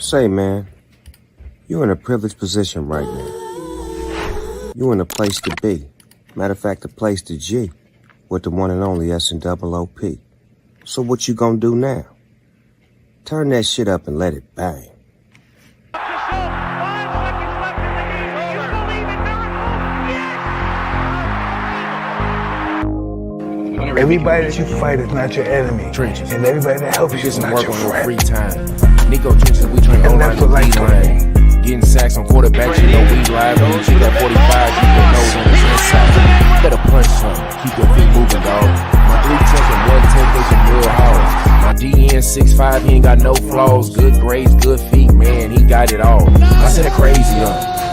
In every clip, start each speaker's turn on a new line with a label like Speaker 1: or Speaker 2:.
Speaker 1: Say, man, you're in a privileged position right now. You're in a place to be. Matter of fact, a place to G with the one and only S&OOP. So what you gonna do now? Turn that shit up and let it bang.
Speaker 2: Everybody that you fight is not your enemy.
Speaker 3: Trenches.
Speaker 2: And everybody that helps you is not
Speaker 3: work
Speaker 2: your
Speaker 3: on your
Speaker 2: friend.
Speaker 3: free time. Nico Trenches, we train
Speaker 2: And
Speaker 3: online
Speaker 2: that's
Speaker 3: the
Speaker 2: what life
Speaker 3: D-line. Getting sacks on quarterbacks, you know we live. When you kick that 45, keep your nose on the inside. Better punch something, keep your feet moving, dog. My 3 10s and 110 is some real hard. My DN 6'5", he ain't got no flaws. Good grades, good feet, man, he got it all. I said a crazy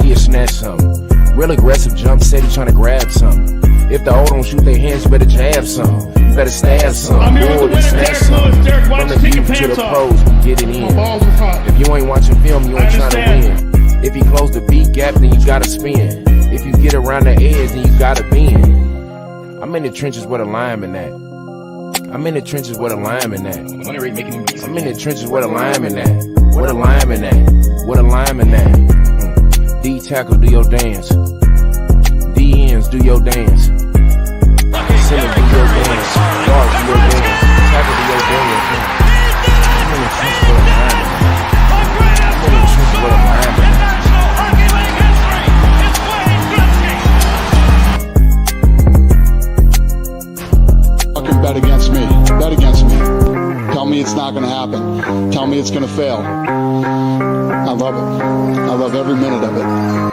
Speaker 3: he'll snatch something. Real aggressive jump, said he tryna grab something. If the old don't shoot their hands, you better jab some. You better stab some.
Speaker 4: I'm here with the winner, Derek Lewis. Derek, why
Speaker 3: From
Speaker 4: don't
Speaker 3: the
Speaker 4: you take your
Speaker 3: youth to
Speaker 4: pants
Speaker 3: the
Speaker 4: off?
Speaker 3: pros, we get it in.
Speaker 4: Balls are hot.
Speaker 3: If you ain't watching film, you ain't
Speaker 4: I
Speaker 3: trying to
Speaker 4: understand.
Speaker 3: win. If he close the beat gap, then you gotta spin. If you get around the edge, then you gotta bend. I'm in the trenches where the lineman at. I'm in the trenches where the lineman at. I'm in the trenches where the lineman at. Where the lineman at? Where the lineman at? D tackle, do your dance. D ends, do your dance. Center, do your dance. Guard, do your dance. Tackle, do your dance. I'm in the trenches where the lineman at. I'm in the trenches where the lineman at.
Speaker 5: Fucking bet against me. Bet against me. Tell me it's not gonna happen. Tell me it's gonna fail. I love it. I love every minute of it.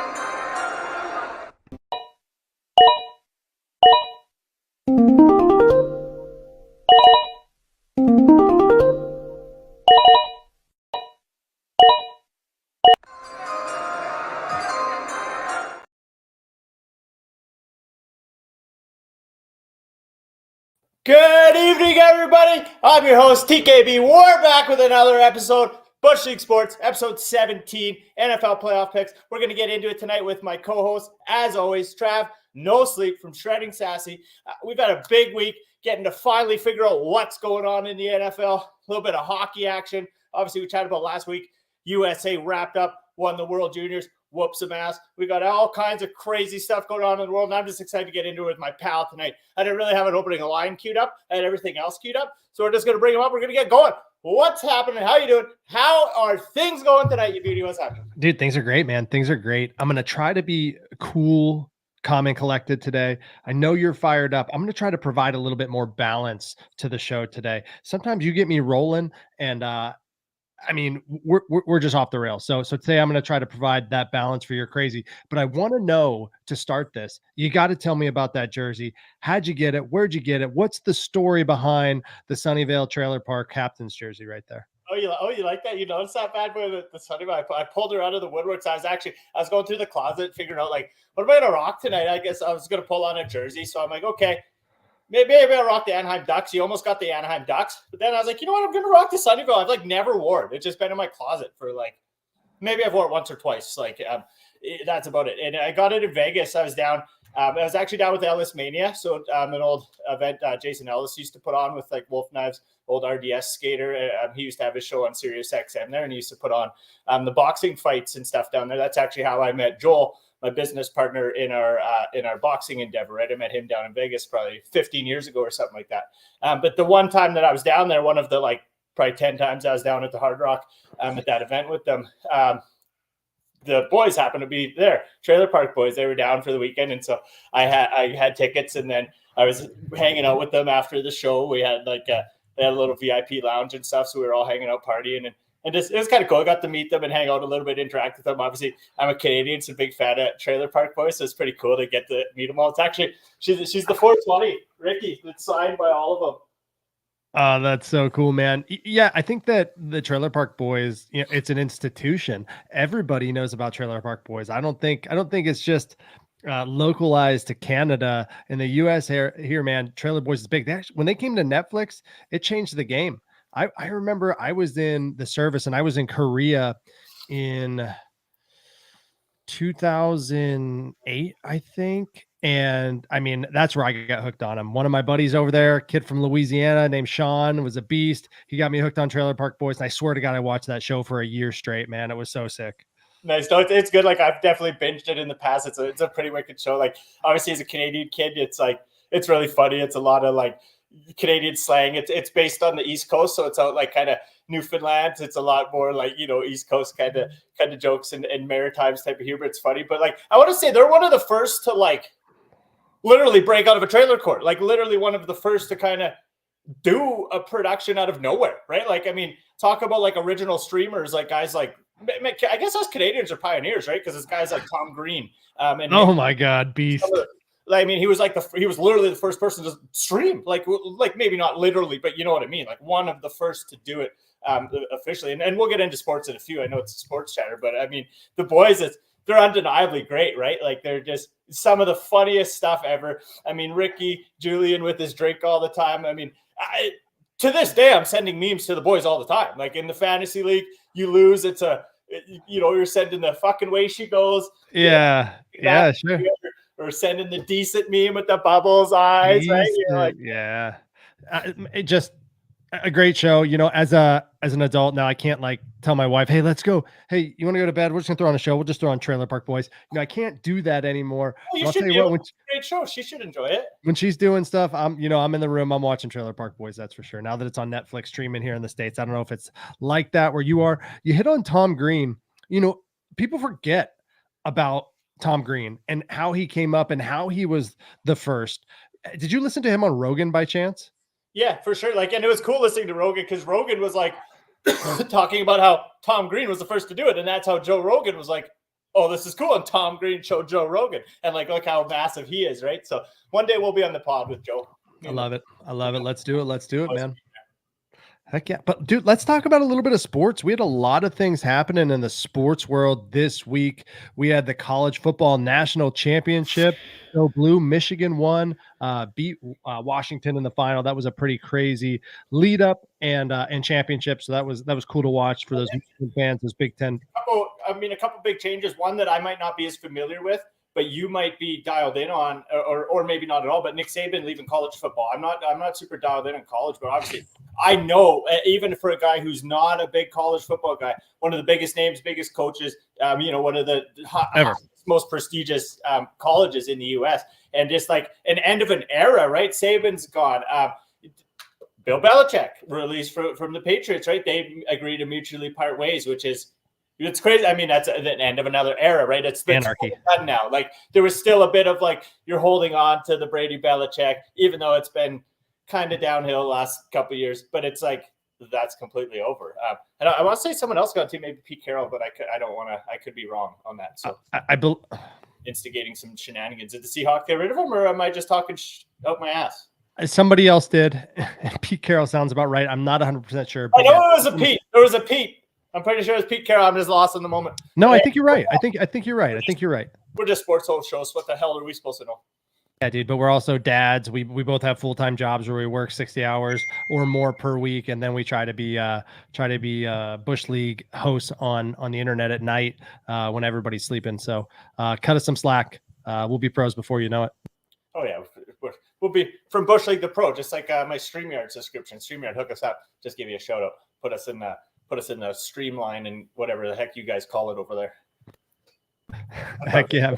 Speaker 6: Good evening, everybody. I'm your host, TKB. We're back with another episode, Bushleague Sports, episode 17, NFL playoff picks. We're going to get into it tonight with my co-host, as always, Trav, no sleep from Shredding Sassy. We've had a big week getting to finally figure out what's going on in the NFL, a little bit of hockey action. Obviously, we chatted about last week. USA wrapped up, won the World Juniors. Whoop some ass. We got all kinds of crazy stuff going on in the world, and I'm just excited to get into it with my pal tonight. I didn't really have an opening line queued up. I had everything else queued up, so we're just going to bring him up. We're going to get going. What's happening? How you doing? How are things going tonight, you beauty? What's happening?
Speaker 7: Dude, things are great, man. Things are great. I'm going to try to be cool, calm, and collected today. I know you're fired up. I'm going to try to provide a little bit more balance to the show today. Sometimes you get me rolling, and I mean, we're just off the rails. So today I'm going to try to provide that balance for your crazy. But I want to know, to start this, you got to tell me about that jersey. How'd you get it? Where'd you get it? What's the story behind the Sunnyvale Trailer Park captain's jersey right there?
Speaker 6: Oh, you like that? You noticed that bad boy, the Sunnyvale? I pulled her out of the woodworks. I was going through the closet, figuring out, like, what am I going to rock tonight? I guess I was going to pull on a jersey. So I'm like, okay. Maybe I'll rock the Anaheim Ducks. You almost got the Anaheim Ducks. But then I was like, you know what? I'm going to rock the Sunnyvale. I've, like, never worn it. It's just been in my closet for, like, maybe I've worn it once or twice. Like, that's about it. And I got it in Vegas. I was down. I was actually down with Ellis Mania. So an old event Jason Ellis used to put on with, like, Wolf Knives, old RDS skater. He used to have his show on Sirius XM there, and he used to put on the boxing fights and stuff down there. That's actually how I met Joel, my business partner in our boxing endeavor, right? I met him down in Vegas probably 15 years ago or something like that. But the one time that I was down there, one of the, like, probably 10 times I was down at the Hard Rock at that event with them, the boys happened to be there, Trailer Park Boys. They were down for the weekend, and so I had tickets, and then I was hanging out with them after the show. We had they had a little VIP lounge and stuff, so we were all hanging out partying, and just, it was kind of cool. I got to meet them and hang out a little bit, interact with them. Obviously, I'm a Canadian, so big fan of Trailer Park Boys, so it's pretty cool to get to meet them all. It's actually, she's the 420, Ricky, that's signed by all of them.
Speaker 7: Oh, that's so cool, man. Yeah, I think that the Trailer Park Boys, it's an institution. Everybody knows about Trailer Park Boys. I don't think it's just localized to Canada. In the US here, man, Trailer Boys is big. When they came to Netflix, it changed the game. I remember I was in the service, and I was in Korea in 2008, I think. And I mean, that's where I got hooked on him. One of my buddies over there, kid from Louisiana named Sean, was a beast. He got me hooked on Trailer Park Boys. And I swear to God, I watched that show for a year straight, man. It was so sick.
Speaker 6: Nice. No, it's good. Like, I've definitely binged it in the past. It's a pretty wicked show. Like, obviously as a Canadian kid, it's really funny. It's a lot of like Canadian slang. It's based on the East Coast, so it's out like kind of Newfoundland. It's a lot more like, you know, East Coast kind of jokes and Maritimes type of humor. It's funny, but like, I want to say they're one of the first to like literally break out of a trailer court. Like, literally one of the first to kind of do a production out of nowhere, right? Like, I mean, talk about like original streamers, like guys like, I guess us Canadians are pioneers, right? Because it's guys like Tom Green. And
Speaker 7: oh my God, beast.
Speaker 6: I mean, he was literally the first person to stream, like maybe not literally, but you know what I mean? Like one of the first to do it officially. And we'll get into sports in a few. I know it's a sports chatter, but I mean, the boys, they're undeniably great, right? Like, they're just some of the funniest stuff ever. I mean, Ricky Julian with his drink all the time. I mean, to this day, I'm sending memes to the boys all the time. Like, in the fantasy league, you lose, you're sending the fucking way she goes.
Speaker 7: Yeah, sure.
Speaker 6: Or sending the decent meme with the bubbles eyes, right? Like,
Speaker 7: yeah, it just a great show. You know, as an adult now, I can't like tell my wife, "Hey, let's go. Hey, you want to go to bed? We're just gonna throw on a show. We'll just throw on Trailer Park Boys." You know, I can't do that anymore.
Speaker 6: You should do a great show. She should enjoy it.
Speaker 7: When she's doing stuff, I'm in the room. I'm watching Trailer Park Boys. That's for sure. Now that it's on Netflix streaming here in the States, I don't know if it's like that where you are. You hit on Tom Green. You know, people forget about Tom Green and how he came up and how he was the first. Did you listen to him on Rogan by chance?
Speaker 6: Yeah, for sure. Like, and it was cool listening to Rogan because Rogan was like talking about how Tom Green was the first to do it. And that's how Joe Rogan was like, oh, this is cool. And Tom Green showed Joe Rogan. And like, look how massive he is, right? So one day we'll be on the pod with Joe.
Speaker 7: I love it. Let's do it, man. Heck yeah. But dude, let's talk about a little bit of sports. We had a lot of things happening in the sports world this week. We had the college football national championship. Go Blue, Michigan won, beat Washington in the final. That was a pretty crazy lead up and championship. So that was cool to watch for those fans, those Big Ten.
Speaker 6: A couple big changes. One that I might not be as familiar with, but you might be dialed in on, or maybe not at all. But Nick Saban leaving college football. I'm not super dialed in on college, but obviously I know, even for a guy who's not a big college football guy, one of the biggest names, biggest coaches, one of the most prestigious colleges in the U.S. and just like an end of an era, right? Saban's gone. Bill Belichick released from the Patriots, right? They agreed to mutually part ways, it's crazy. I mean, that's the end of another era, right? It's
Speaker 7: anarchy
Speaker 6: done now. Like, there was still a bit of like, you're holding on to the Brady Belichick, even though it's been kind of downhill the last couple of years, but it's like, that's completely over. And I want to say someone else got to maybe Pete Carroll, but I could be wrong on that. So instigating some shenanigans. Did the Seahawks get rid of him, or am I just talking out my ass?
Speaker 7: Somebody else did. Pete Carroll sounds about right. I'm not 100% sure.
Speaker 6: I know it was a Pete. There was a Pete. I'm pretty sure it's Pete Carroll. I'm just lost in the moment.
Speaker 7: No, I think you're right. I think you're right.
Speaker 6: We're just sports whole shows. What the hell are we supposed to know?
Speaker 7: Yeah, dude, but we're also dads. We both have full-time jobs where we work 60 hours or more per week, and then we try to be Bush League hosts on the internet at night when everybody's sleeping. So cut us some slack. We'll be pros before you know it.
Speaker 6: Oh yeah, we'll be from Bush League to pro, just like my StreamYard subscription. StreamYard, hook us up. Just give you a shout out. Put us in the streamline and whatever the heck you guys call it over there.
Speaker 7: Heck yeah.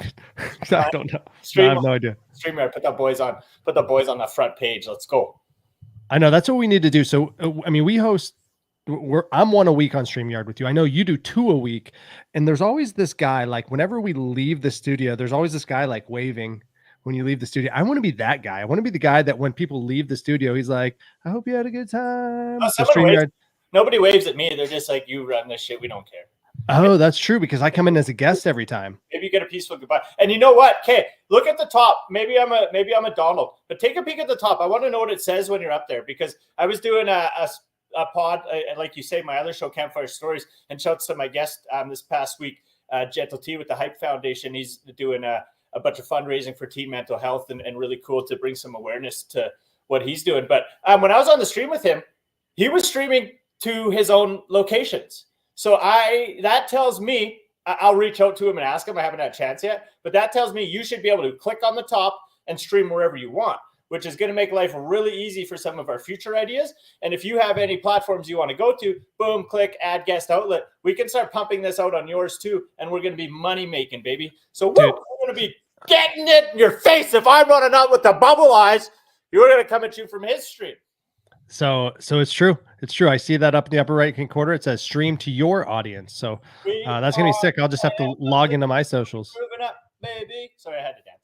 Speaker 7: I don't know. I have no idea.
Speaker 6: StreamYard, put the boys on the front page. Let's go.
Speaker 7: I know that's what we need to do. So, I mean, we host, I'm one a week on StreamYard with you. I know you do 2 a week. And there's always this guy, like whenever we leave the studio, there's always this guy like waving when you leave the studio. I want to be that guy. I want to be the guy that when people leave the studio, he's like, I hope you had a good time.
Speaker 6: Nobody waves at me. They're just like, you run this shit. We don't care.
Speaker 7: Oh, that's true, because I come in as a guest every time.
Speaker 6: Maybe you get a peaceful goodbye. And you know what? Okay, look at the top. Maybe I'm a Donald, but take a peek at the top. I want to know what it says when you're up there, because I was doing a pod, like you say, my other show, Campfire Stories, and shouts to my guest this past week, Gentle T with the Hype Foundation. He's doing a bunch of fundraising for teen mental health, and really cool to bring some awareness to what he's doing. But when I was on the stream with him, he was streaming to his own locations. So that tells me I'll reach out to him and ask him. I haven't had a chance yet, but that tells me you should be able to click on the top and stream wherever you want, which is going to make life really easy for some of our future ideas. And if you have any platforms you want to go to, boom, click, add guest outlet. We can start pumping this out on yours too, and we're going to be money making, baby. So we're going to be getting it in your face. If I'm running out with the bubble eyes, you're going to come at you from his stream.
Speaker 7: So it's true. It's true. I see that up in the upper right-hand corner. It says stream to your audience. So that's going to be sick. I'll just have to log into my socials.
Speaker 6: Moving up, baby. Sorry, I had to dance.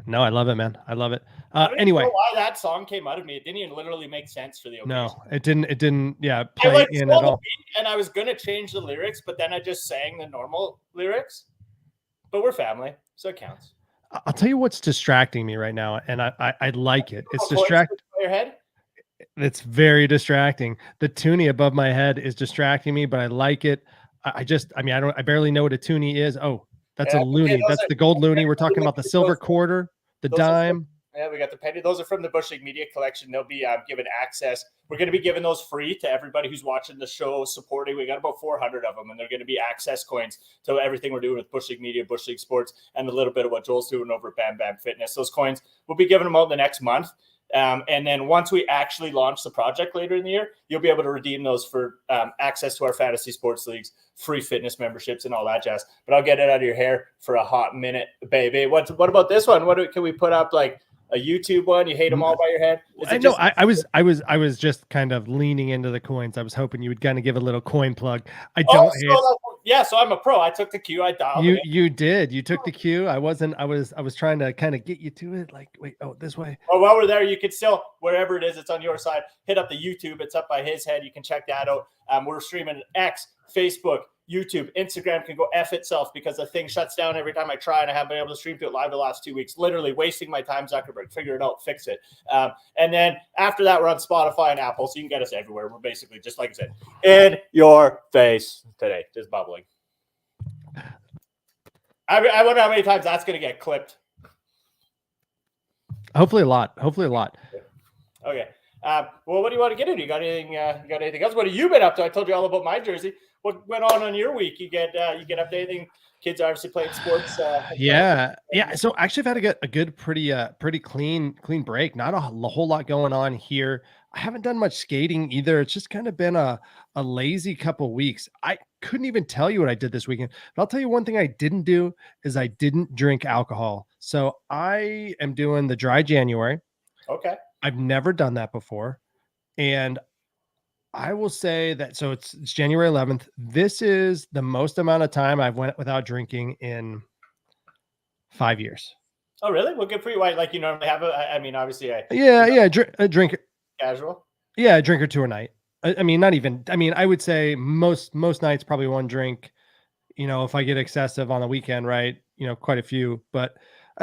Speaker 7: No, I love it, man. I love it.
Speaker 6: I don't
Speaker 7: Anyway,
Speaker 6: even know why that song came out of me. It didn't even literally make sense for the occasion.
Speaker 7: no, it didn't. Yeah,
Speaker 6: I
Speaker 7: play
Speaker 6: like
Speaker 7: in at all.
Speaker 6: and I was gonna change the lyrics, but then I just sang the normal lyrics. But we're family, so it counts.
Speaker 7: I'll tell you what's distracting me right now, and I like it. It's distracting.
Speaker 6: Your head.
Speaker 7: It's very distracting. The toonie above my head is distracting me, but I like it. I barely know what a toonie is. Oh, that's a loonie.
Speaker 6: Okay,
Speaker 7: That's the gold loonie. We're talking about the silver quarter, the dime.
Speaker 6: Yeah, we got the penny. Those are from the Bushleague Media Collection. They'll be given access. We're going to be giving those free to everybody who's watching the show, supporting. We got about 400 of them, and they're going to be access coins to everything we're doing with Bushleague Media, Bushleague Sports, and a little bit of what Joel's doing over at Bam Bam Fitness. Those coins, we'll be giving them out in the next month. And then once we actually launch the project later in the year, you'll be able to redeem those for access to our fantasy sports leagues, free fitness memberships, and all that jazz. But I'll get it out of your hair for a hot minute, baby. What about this one? Can we put up like a YouTube one? You hate them all by your head?
Speaker 7: I was just kind of leaning into the coins. I was hoping you would kind of give a little coin plug. I don't hate.
Speaker 6: So I'm a pro. I took the cue. I dialed it.
Speaker 7: You did. You took the cue. I was trying to kind of get you to it. Like, wait, this way.
Speaker 6: Well, while we're there, you could still, wherever it is, it's on your side. Hit up the YouTube. It's up by his head. You can check that out. We're streaming X, Facebook, YouTube, Instagram can go F itself because the thing shuts down every time I try, and I haven't been able to stream to it live the last 2 weeks. Literally wasting my time, Zuckerberg. Figure it out, fix it. And then after that, we're on Spotify and Apple, so you can get us everywhere. We're basically, just like I said, in your face today, just bubbling. I wonder how many times that's going to get clipped.
Speaker 7: Hopefully a lot.
Speaker 6: Okay. Well, what do you want to get into? You got anything? You got anything else? What have you been up to? I told you all about my jersey. What went on your week? You get up to anything? Kids are obviously playing sports.
Speaker 7: Yeah. So actually, I've had a good, pretty clean break. Not a whole lot going on here. I haven't done much skating either. It's just kind of been a lazy couple weeks. I couldn't even tell you what I did this weekend. But I'll tell you one thing I didn't do is I didn't drink alcohol. So I am doing the dry January.
Speaker 6: Okay.
Speaker 7: I've never done that before. And I will say that, so it's January 11th. This is the most amount of time I've went without drinking in 5 years.
Speaker 6: Oh, really? Well, good for you. Like you normally have obviously.
Speaker 7: A drink.
Speaker 6: Casual.
Speaker 7: Yeah, a drink or two a night. I would say most nights, probably one drink, if I get excessive on the weekend, right. Quite a few, but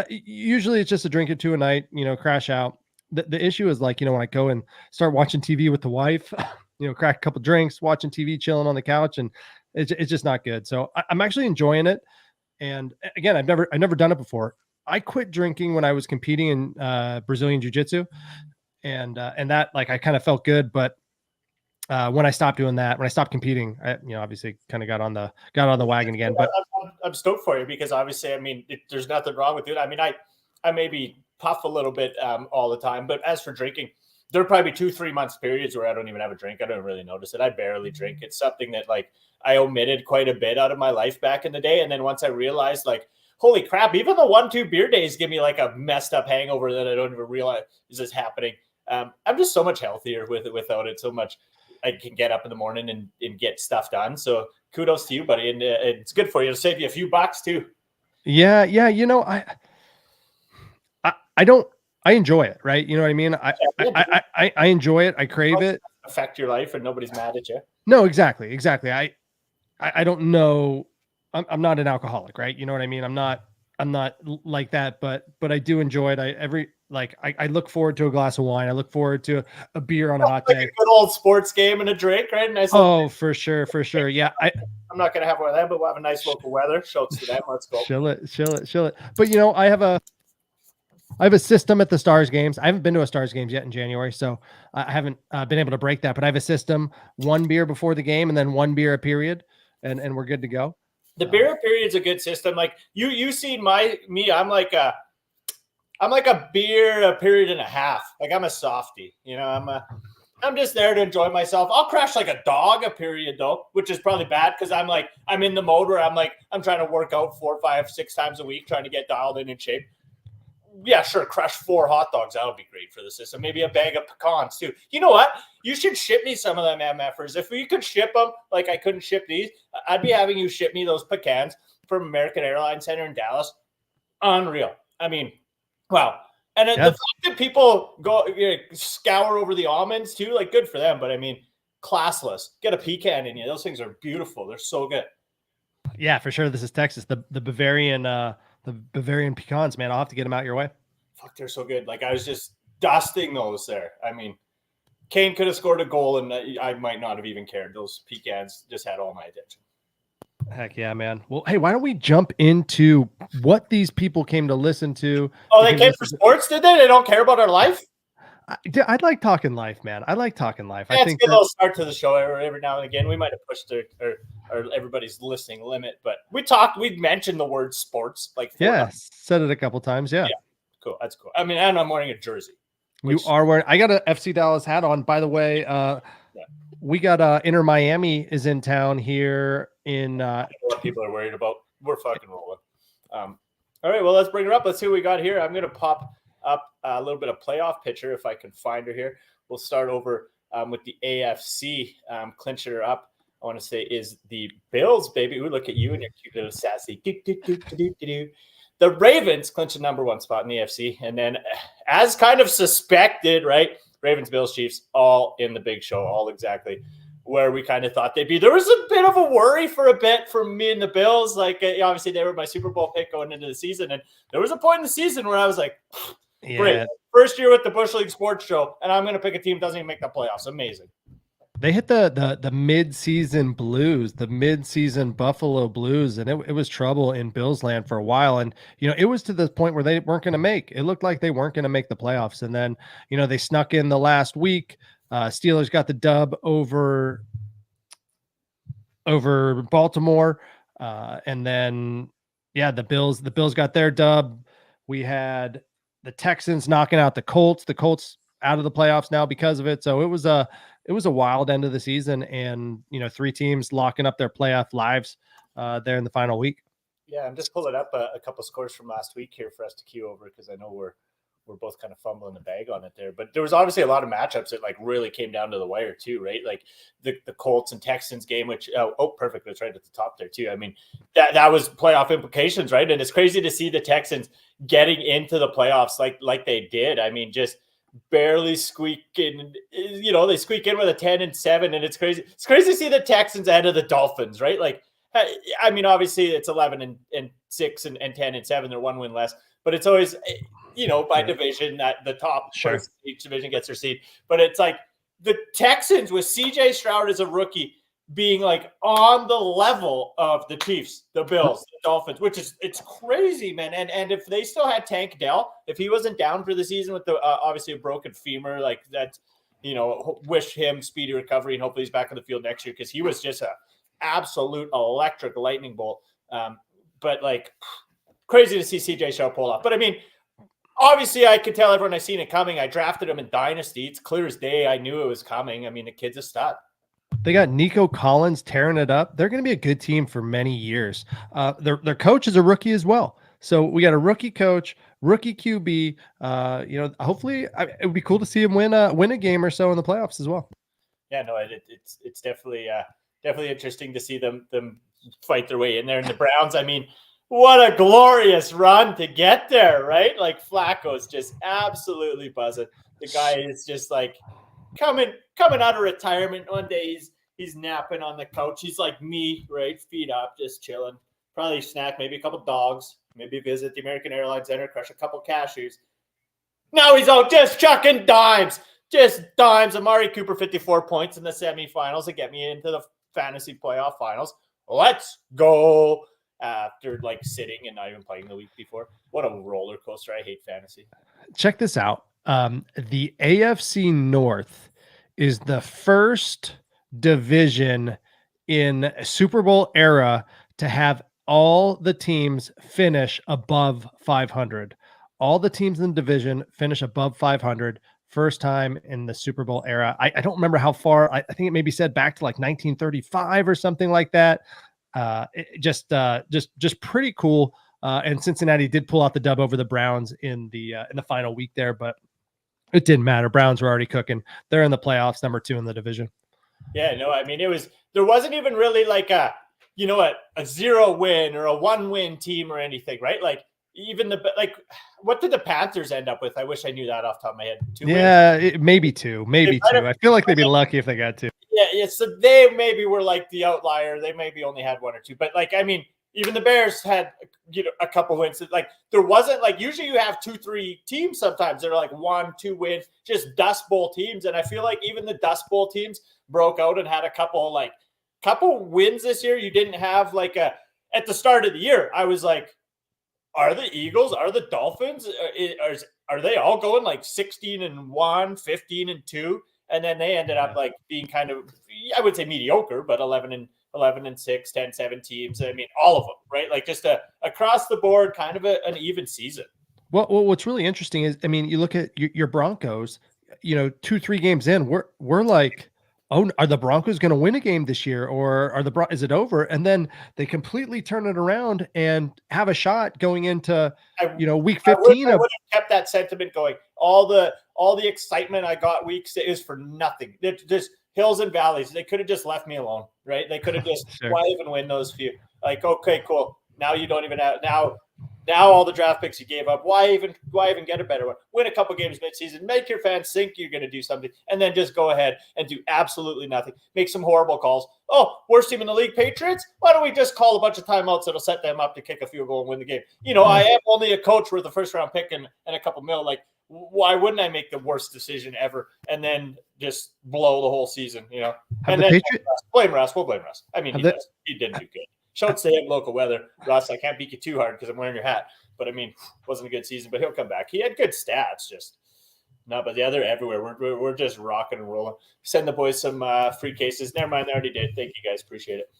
Speaker 7: usually it's just a drink or two a night, crash out. The issue is when I go and start watching TV with the wife, crack a couple drinks, watching TV, chilling on the couch, and it's just not good. So I'm actually enjoying it. And again, I've never done it before. I quit drinking when I was competing in Brazilian Jiu-Jitsu, and that I kind of felt good. But when I stopped doing that, when I stopped competing, I obviously kind of got on the wagon again. But
Speaker 6: I'm stoked for you because obviously, there's nothing wrong with it. I maybe puff a little bit all the time, but as for drinking, there'll probably be 2-3 months periods where I don't even have a drink. I don't really notice it. I barely drink. It's something that I omitted quite a bit out of my life back in the day. And then once I realized holy crap, even the 1-2 beer days give me a messed up hangover that I don't even realize is happening. I'm just so much healthier without it. So much I can get up in the morning and get stuff done. So kudos to you, buddy. And it's good for you. It'll save you a few bucks too.
Speaker 7: Yeah. I enjoy it, right? You know what I mean? I enjoy it. I crave it.
Speaker 6: Affect your life and nobody's mad at you.
Speaker 7: No, exactly. I don't know. I'm not an alcoholic, right? You know what I mean? I'm not like that, but I do enjoy it. I look forward to a glass of wine. I look forward to a beer on a hot day.
Speaker 6: A good old sports game and a drink, right? Nice.
Speaker 7: For sure. Yeah.
Speaker 6: I'm not going to have one of them, but we'll have a nice local weather. Shouts to them. Let's go.
Speaker 7: Chill it. But I have a system at the Stars games. I haven't been to a Stars games yet in January, so I haven't been able to break that. But I have a system: 1 beer before the game, and then 1 beer a period, and we're good to go.
Speaker 6: The beer period's a good system. Like you see me, I'm like a beer a period and a half. Like I'm a softie, you know, I'm just there to enjoy myself. I'll crash like a dog a period though, which is probably bad because I'm in the mode where I'm trying to work out 4, 5, 6 times a week, trying to get dialed in shape. Yeah, sure, crush 4 hot dogs. That would be great for the system. Maybe a bag of pecans too. You know what? You should ship me some of them MFers. If you could ship them, like I couldn't ship these, I'd be having you ship me those pecans from American Airlines Center in Dallas. Unreal. I mean, wow. And the fact that people go scour over the almonds too, like good for them. But I mean, classless. Get a pecan in you. Those things are beautiful. They're so good.
Speaker 7: Yeah, for sure. This is Texas. The Bavarian pecans, man. I'll have to get them out your way.
Speaker 6: Fuck, they're so good. Like I was just dusting those there. I mean, Kane could have scored a goal, and I might not have even cared. Those pecans just had all my attention.
Speaker 7: Heck yeah, man. Well, hey, why don't we jump into what these people came to listen to?
Speaker 6: Oh, they came for sports, did they? They don't care about our life?
Speaker 7: I'd like talking life, man. I like talking life.
Speaker 6: Yeah,
Speaker 7: I think
Speaker 6: it's a little start to the show every now and again. We might have pushed our everybody's listening limit, but we mentioned the word sports like 4 times.
Speaker 7: Said it a couple times. Yeah.
Speaker 6: Cool. That's cool. I mean, and I'm wearing a jersey.
Speaker 7: You are wearing. I got a FC Dallas hat on, by the way. We got Inter Miami is in town here in
Speaker 6: what people are worried about. We're fucking rolling. All right, well, let's bring her up. Let's see what we got here. I'm gonna pop up a little bit of playoff picture if I can find her here. We'll start over with the AFC. Clinching her up, I want to say, is the Bills, baby. Ooh, look at you and your cute little sassy. The Ravens clinch a number 1 spot in the AFC, and then as kind of suspected, right? Ravens, Bills, Chiefs, all in the big show, all exactly where we kind of thought they'd be. There was a bit of a worry for a bit from me and the Bills. Like, obviously, they were my Super Bowl pick going into the season. And there was a point in the season where I was like, great. First year with the Bushleague Sports Show, and I'm going to pick a team that doesn't even make the playoffs. Amazing.
Speaker 7: They hit the mid-season blues, the mid-season Buffalo Blues, and it was trouble in Bills land for a while. And, you know, it was to the point where they weren't going to make. It looked like they weren't going to make the playoffs. And then, you know, they snuck in the last week. Steelers got the dub over Baltimore. And then, the Bills got their dub. We had the Texans knocking out the Colts. The Colts out of the playoffs now because of it. So it was a wild end of the season, and, you know, 3 teams locking up their playoff lives there in the final week.
Speaker 6: Yeah, I'm just pulling up a couple scores from last week here for us to queue over, because I know we're both kind of fumbling the bag on it there. But there was obviously a lot of matchups that like really came down to the wire too, right? Like the Colts and Texans game, which perfect, it's right at the top there too. I mean, that was playoff implications, right? And it's crazy to see the Texans getting into the playoffs like they did. I mean, just barely squeak in, you know, they squeak in with a 10-7, and it's crazy. It's crazy to see the Texans ahead of the Dolphins, right? Like, I mean, obviously it's 11-6 and 10-7. They're 1 win less, but it's always, you know, by division that the top person, each division gets their seed. But it's like the Texans with CJ Stroud as a rookie being like on the level of the Chiefs, the Bills, the Dolphins, which is, it's crazy, man. And if they still had Tank Dell, if he wasn't down for the season with the obviously a broken femur, like that, you know, wish him speedy recovery, and hopefully he's back on the field next year, because he was just a absolute electric lightning bolt. But like crazy to see CJ Stroud pull off. But I mean, obviously I could tell everyone I seen it coming. I drafted him in Dynasty. It's clear as day. I knew it was coming. I mean, the kid's a stud.
Speaker 7: They got Nico Collins tearing it up. They're going to be a good team for many years. Their coach is a rookie as well. So we got a rookie coach, rookie QB. You know, hopefully it would be cool to see him win a game or so in the playoffs as well.
Speaker 6: Yeah, no, it's definitely interesting to see them fight their way in there. And the Browns, I mean, what a glorious run to get there, right? Like Flacco's just absolutely buzzing. The guy is just like coming out of retirement. One day he's napping on the couch. He's like me, right? Feet up, just chilling. Probably snack, maybe a couple dogs, maybe visit the American Airlines Center, crush a couple cashews. Now he's out just chucking dimes. Just dimes. Amari Cooper, 54 points in the semifinals to get me into the fantasy playoff finals. Let's go. After like sitting and not even playing the week before. What a roller coaster. I hate fantasy.
Speaker 7: Check this out. The AFC North is the first division in Super Bowl era to have all the teams finish above 500. All the teams in the division finish above 500. First time in the Super Bowl era. I don't remember how far. I think it maybe said back to like 1935 or something like that. Just pretty cool. And Cincinnati did pull out the dub over the Browns in the final week there, but it didn't matter. Browns were already cooking. They're in the playoffs, number 2 in the division.
Speaker 6: Yeah, no, I mean, there wasn't even really like a 0-win or a 1-win team or anything, right? Like even what did the Panthers end up with? I wish I knew that off the top of my head. 2 wins?
Speaker 7: Maybe 2. I feel like they'd be lucky if they got 2.
Speaker 6: Yeah. So they maybe were like the outlier. They maybe only had 1 or 2, but like, I mean, even the Bears had, a couple wins. Like there wasn't like, usually you have 2-3 teams. Sometimes they're like 1-2 wins, just Dust Bowl teams. And I feel like even the Dust Bowl teams broke out and had a couple wins this year. You didn't have at the start of the year. I was like, are the Eagles, are the Dolphins, are they all going like 16-1, 15-2? And then they ended up like being kind of, I would say mediocre, but 11-6, 10-7 teams. I mean, all of them, right? Like just across the board, kind of an even season.
Speaker 7: Well, what's really interesting is, I mean, you look at your Broncos, 2-3 games in, we're like, oh, are the Broncos going to win a game this year, or is it over? And then they completely turn it around and have a shot going into, week 15.
Speaker 6: I would have kept that sentiment going. All the excitement I got week 6 is for nothing. It's just hills and valleys. They could have just left me alone, right? They could have just,
Speaker 7: Sure.
Speaker 6: Why even win those few? Like, okay, cool. Now you don't even have, now all the draft picks you gave up, why even get a better one? Win a couple games midseason, make your fans think you're going to do something, and then just go ahead and do absolutely nothing. Make some horrible calls. Oh, worst team in the league, Patriots? Why don't we just call a bunch of timeouts that'll set them up to kick a field goal and win the game? I am only a coach with a first-round pick and a couple mil. Like, why wouldn't I make the worst decision ever and then just blow the whole season, And then blame Russ. We'll blame Russ. I mean, he didn't do good. Showed stay in local weather. Russ, I can't beat you too hard because I'm wearing your hat. But I mean, wasn't a good season, but he'll come back. He had good stats, just no, but the other everywhere. We're just rocking and rolling. Send the boys some free cases. Never mind, they already did. Thank you guys. Appreciate it.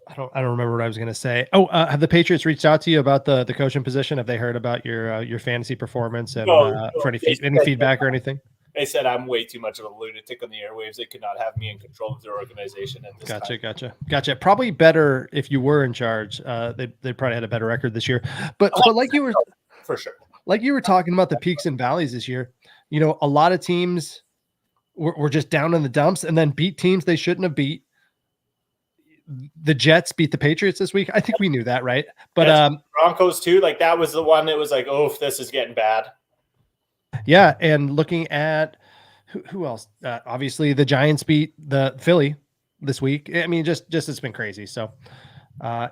Speaker 7: I don't remember what I was going to say. Oh, have the Patriots reached out to you about the coaching position? Have they heard about your fantasy performance and for any feedback or anything?
Speaker 6: They said I'm way too much of a lunatic on the airwaves. They could not have me in control of their organization at this time. Gotcha. Probably better if you were in charge. They probably had a better record this year. But like you were for sure.
Speaker 7: Like you were talking about the peaks and valleys this year, a lot of teams were just down in the dumps and then beat teams they shouldn't have beat. The Jets beat the Patriots this week. I think we knew that, right? But
Speaker 6: Broncos too. Like that was the one that was like, oh, this is getting bad.
Speaker 7: Yeah, and looking at who else? Obviously, the Giants beat the Philly this week. I mean, just it's been crazy. So,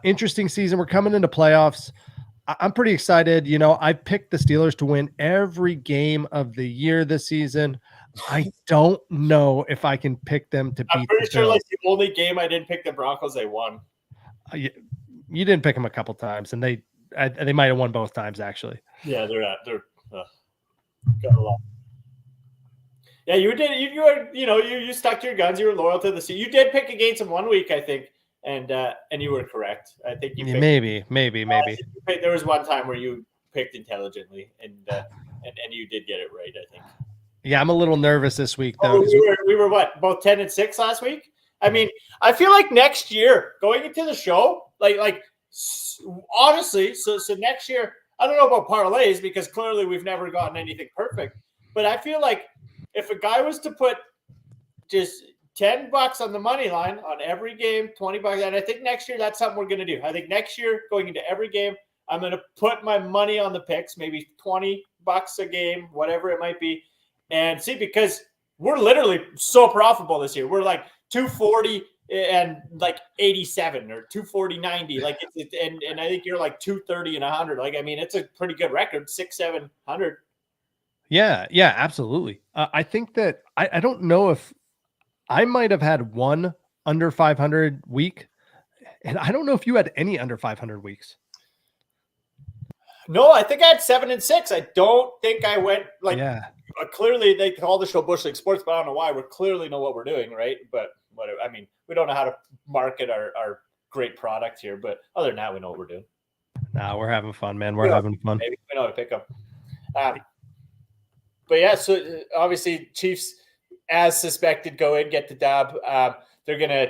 Speaker 7: interesting season. We're coming into playoffs. I'm pretty excited. I picked the Steelers to win every game of the year this season. I don't know if I can pick them to beat.
Speaker 6: I'm pretty sure like the only game I didn't pick the Broncos, they won.
Speaker 7: You didn't pick them a couple times, and they might have won both times actually.
Speaker 6: Yeah, they're. Got a lot. Yeah, you did. You stuck to your guns. You were loyal to the team. You did pick against them 1 week, I think, and you were correct. I think you picked,
Speaker 7: maybe.
Speaker 6: There was one time where you picked intelligently, and you did get it right. I think.
Speaker 7: Yeah, I'm a little nervous this week though.
Speaker 6: We were what, both 10-6 last week. I mean, I feel like next year going into the show, like honestly, so next year. I don't know about parlays because clearly we've never gotten anything perfect. But I feel like if a guy was to put just $10 on the money line on every game, $20, and I think next year that's something we're going to do. I think next year going into every game, I'm going to put my money on the picks, maybe $20 a game, whatever it might be, and see, because we're literally so profitable this year. We're like 240 and like 87 or 240-90, like and I think you're like 230 and 100. Like, I mean, it's a pretty good record, 600-700.
Speaker 7: Yeah, absolutely. I think that I don't know if I might have had one under 500 week, and I don't know if you had any under 500 weeks.
Speaker 6: No, I think I had 7 and 6. I don't think I went like.
Speaker 7: Yeah.
Speaker 6: Clearly, they call the show Bushleague Sports, but I don't know why. We clearly know what we're doing, right? But whatever. I mean, we don't know how to market our great product here, but other than that, we know what we're doing.
Speaker 7: Nah, we're having fun, man. We're having fun.
Speaker 6: Maybe we know how to pick them. But yeah, so obviously Chiefs, as suspected, go in, get the dub. They're gonna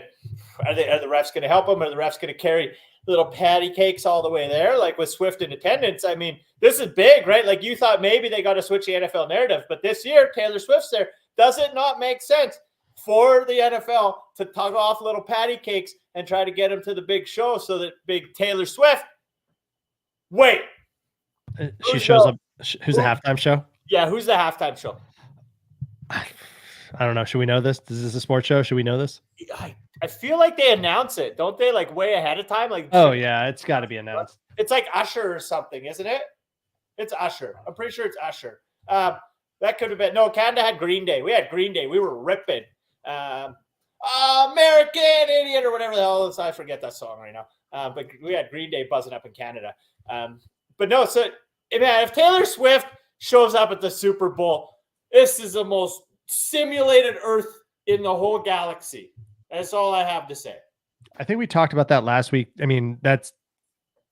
Speaker 6: are the refs gonna help them? Are the refs gonna carry little patty cakes all the way there, like with Swift in attendance? I mean, this is big, right? Like you thought maybe they got to switch the NFL narrative, but this year Taylor Swift's there. Does it not make sense for the NFL to tug off little patty cakes and try to get them to the big show so that big Taylor Swift? Wait,
Speaker 7: she shows up. Who's the halftime show?
Speaker 6: Yeah, who's the halftime show?
Speaker 7: I don't know. Should we know this? Is this a sports show? Should we know this?
Speaker 6: I feel like they announce it, don't they? Like way ahead of time. Like,
Speaker 7: oh yeah, it's got to be announced.
Speaker 6: It's like Usher or something, isn't it? It's Usher. I'm pretty sure it's Usher. That could have been Canada had Green Day. We had Green Day. We were ripping. American Idiot or whatever the hell it is. I forget that song right now. But we had Green Day buzzing up in Canada. But no, so man, if Taylor Swift shows up at the Super Bowl, this is the most simulated Earth in the whole galaxy. That's all I have to say.
Speaker 7: I think we talked about that last week. I mean, that's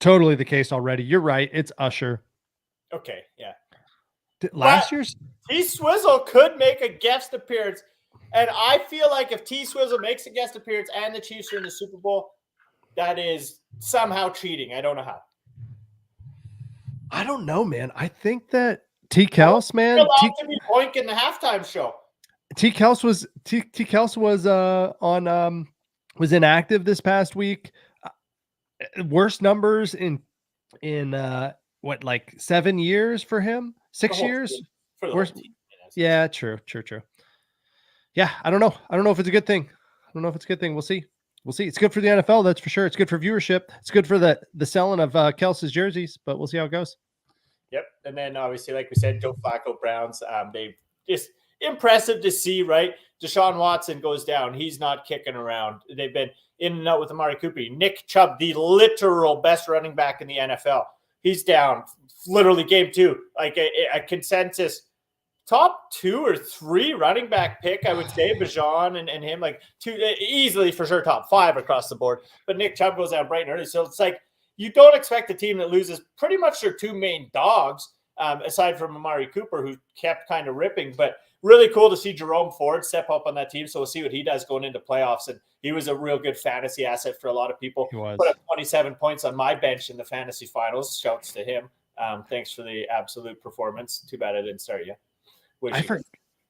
Speaker 7: totally the case already. You're right. It's Usher.
Speaker 6: Okay, yeah.
Speaker 7: Last year's
Speaker 6: T-Swizzle could make a guest appearance. And I feel like if T-Swizzle makes a guest appearance and the Chiefs are in the Super Bowl, that is somehow cheating. I don't know how.
Speaker 7: I don't know, man. I think that T. Kels, man.
Speaker 6: Allowed to be Boink in the halftime show.
Speaker 7: T. Kels was inactive this past week. Worst numbers in what, like 7 years for him? 6 years?
Speaker 6: For the whole team.
Speaker 7: Yeah, true. Yeah, I don't know. I don't know if it's a good thing. We'll see. It's good for the NFL, that's for sure. It's good for viewership. It's good for the selling of Kels's jerseys, but we'll see how it goes.
Speaker 6: Yep. And then obviously, like we said, Joe Flacco Browns, they just impressive to see, right? Deshaun Watson goes down. He's not kicking around. They've been in and out with Amari Cooper. Nick Chubb, the literal best running back in the NFL. He's down literally game 2, like a consensus top 2 or 3 running back pick, I would say. Bijan and him, like 2 easily for sure top 5 across the board. But Nick Chubb goes out bright and early. So it's like you don't expect a team that loses pretty much their 2 main dogs, aside from Amari Cooper, who kept kind of ripping. But really cool to see Jerome Ford step up on that team. So we'll see what he does going into playoffs. And he was a real good fantasy asset for a lot of people.
Speaker 7: He was.
Speaker 6: Put up 27 points on my bench in the fantasy finals. Shouts to him. Thanks for the absolute performance. Too bad I didn't start you.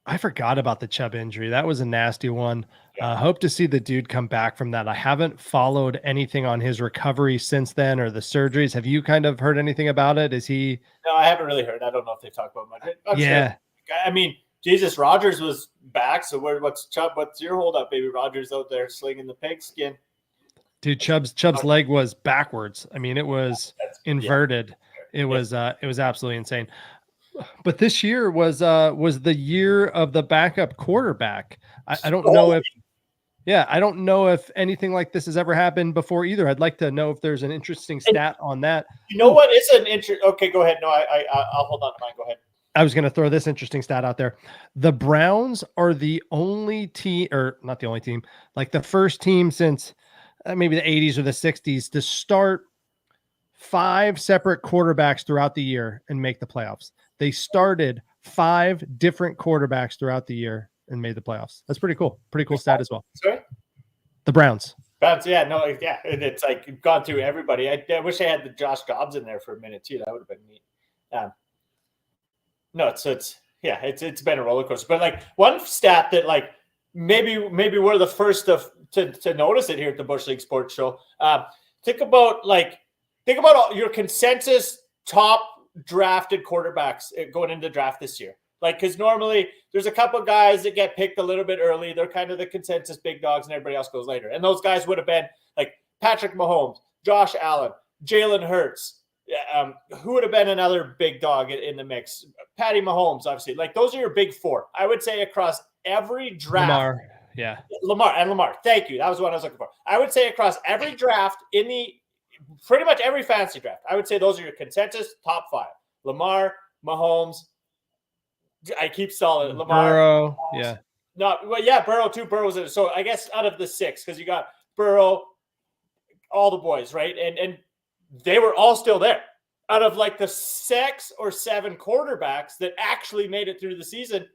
Speaker 7: I forgot about the Chubb injury. That was a nasty one.
Speaker 6: Yeah.
Speaker 7: Hope to see the dude come back from that. I haven't followed anything on his recovery since then or the surgeries. Have you kind of heard anything about it? Is he?
Speaker 6: No, I haven't really heard. I don't know if they talk about much.
Speaker 7: Yeah.
Speaker 6: I mean, Jesus, Rogers was back. So what's Chubb? What's your hold up, baby? Rogers out there slinging the pigskin.
Speaker 7: Dude, Chubb's leg was backwards. I mean, it was inverted. Yeah. It was absolutely insane. But this year was the year of the backup quarterback. I don't know if anything like this has ever happened before either. I'd like to know if there's an interesting stat on that.
Speaker 6: You know what is an interest? Okay, go ahead. No, I'll hold on to mine. Go ahead.
Speaker 7: I was going to throw this interesting stat out there. The Browns are the only team, or not the only team, like the first team since maybe the 80s or the 60s to start 5 separate quarterbacks throughout the year and make the playoffs. They started 5 different quarterbacks throughout the year and made the playoffs. That's pretty cool. Pretty cool stat as well.
Speaker 6: Sorry?
Speaker 7: The Browns.
Speaker 6: Yeah, no, yeah. It's like gone through everybody. I wish I had the Josh Dobbs in there for a minute too. That would have been neat. No, it's been a roller coaster. But like one stat that like maybe we're the first to notice it here at the Bushleague Sports Show. Think about all your consensus top drafted quarterbacks going into the draft this year. Like, because normally there's a couple guys that get picked a little bit early. They're kind of the consensus big dogs, and everybody else goes later. And those guys would have been like Patrick Mahomes, Josh Allen, Jalen Hurts. Who would have been another big dog in the mix? Patty Mahomes, obviously. Like, those are your big 4. I would say across every draft.
Speaker 7: Lamar, yeah.
Speaker 6: Lamar. Thank you. That was what I was looking for. I would say across every draft in the pretty much every fantasy draft, I would say those are your consensus top 5. Lamar, Mahomes. I keep stalling. Lamar,
Speaker 7: Burrow,
Speaker 6: Mahomes,
Speaker 7: yeah.
Speaker 6: No, well, yeah, Burrow too. Burrow's in it. So I guess out of the 6, because you got Burrow, all the boys, right? And they were all still there. Out of like the 6 or 7 quarterbacks that actually made it through the season,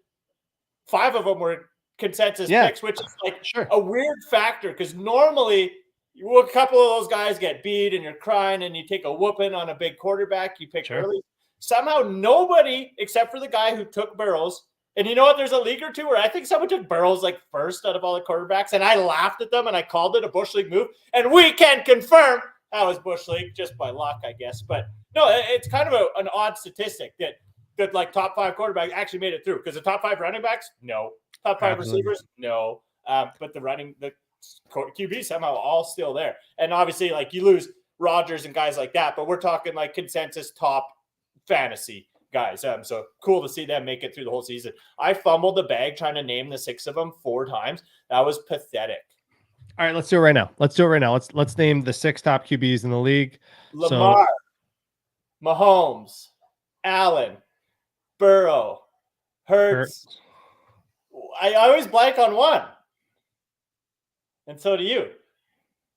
Speaker 6: 5 of them were consensus picks, which is like a weird factor because normally a couple of those guys get beat and you're crying and you take a whooping on a big quarterback you pick early. Somehow nobody except for the guy who took Burrows. And you know what? There's a league or two where I think someone took Burrows like first out of all the quarterbacks, and I laughed at them and I called it a Bushleague move. And we can confirm that was Bushleague just by luck, I guess. But no, it's kind of an odd statistic that like top 5 quarterbacks actually made it through because the top 5 running backs, no. Top 5 receivers, no. But the QB somehow all still there. And obviously, like you lose Rodgers and guys like that, but we're talking like consensus top fantasy guys. So cool to see them make it through the whole season. I fumbled the bag trying to name the 6 of them 4 times. That was pathetic.
Speaker 7: All right, let's do it right now. Let's name the 6 top QBs in the league.
Speaker 6: Lamar, Mahomes, Allen, Burrow, Hurts. I always blank on one. And so do you.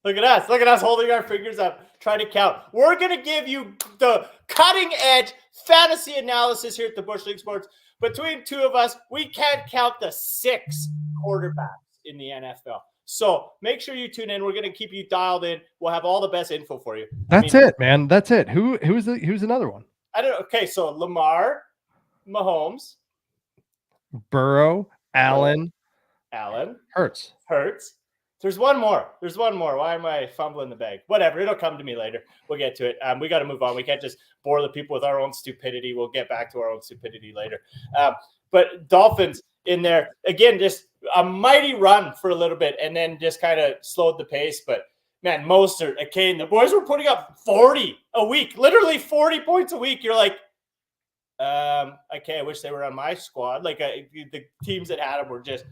Speaker 6: Look at us. Look at us holding our fingers up, trying to count. We're going to give you the cutting edge fantasy analysis here at the Bushleague Sports. Between 2 of us, we can't count the 6 quarterbacks in the NFL. So make sure you tune in. We're going to keep you dialed in. We'll have all the best info for you.
Speaker 7: That's it, man. That's it. Who's another one?
Speaker 6: I don't know. Okay, so Lamar, Mahomes,
Speaker 7: Burrow, Allen,
Speaker 6: Hurts. There's one more. Why am I fumbling the bag? Whatever. It'll come to me later. We'll get to it. We got to move on. We can't just bore the people with our own stupidity. We'll get back to our own stupidity later. But Dolphins in there, again, just a mighty run for a little bit and then just kind of slowed the pace. But, man, Mostert, Kane, the boys were putting up 40 a week, literally 40 points a week. You're like, okay, I wish they were on my squad. Like the teams that had them were just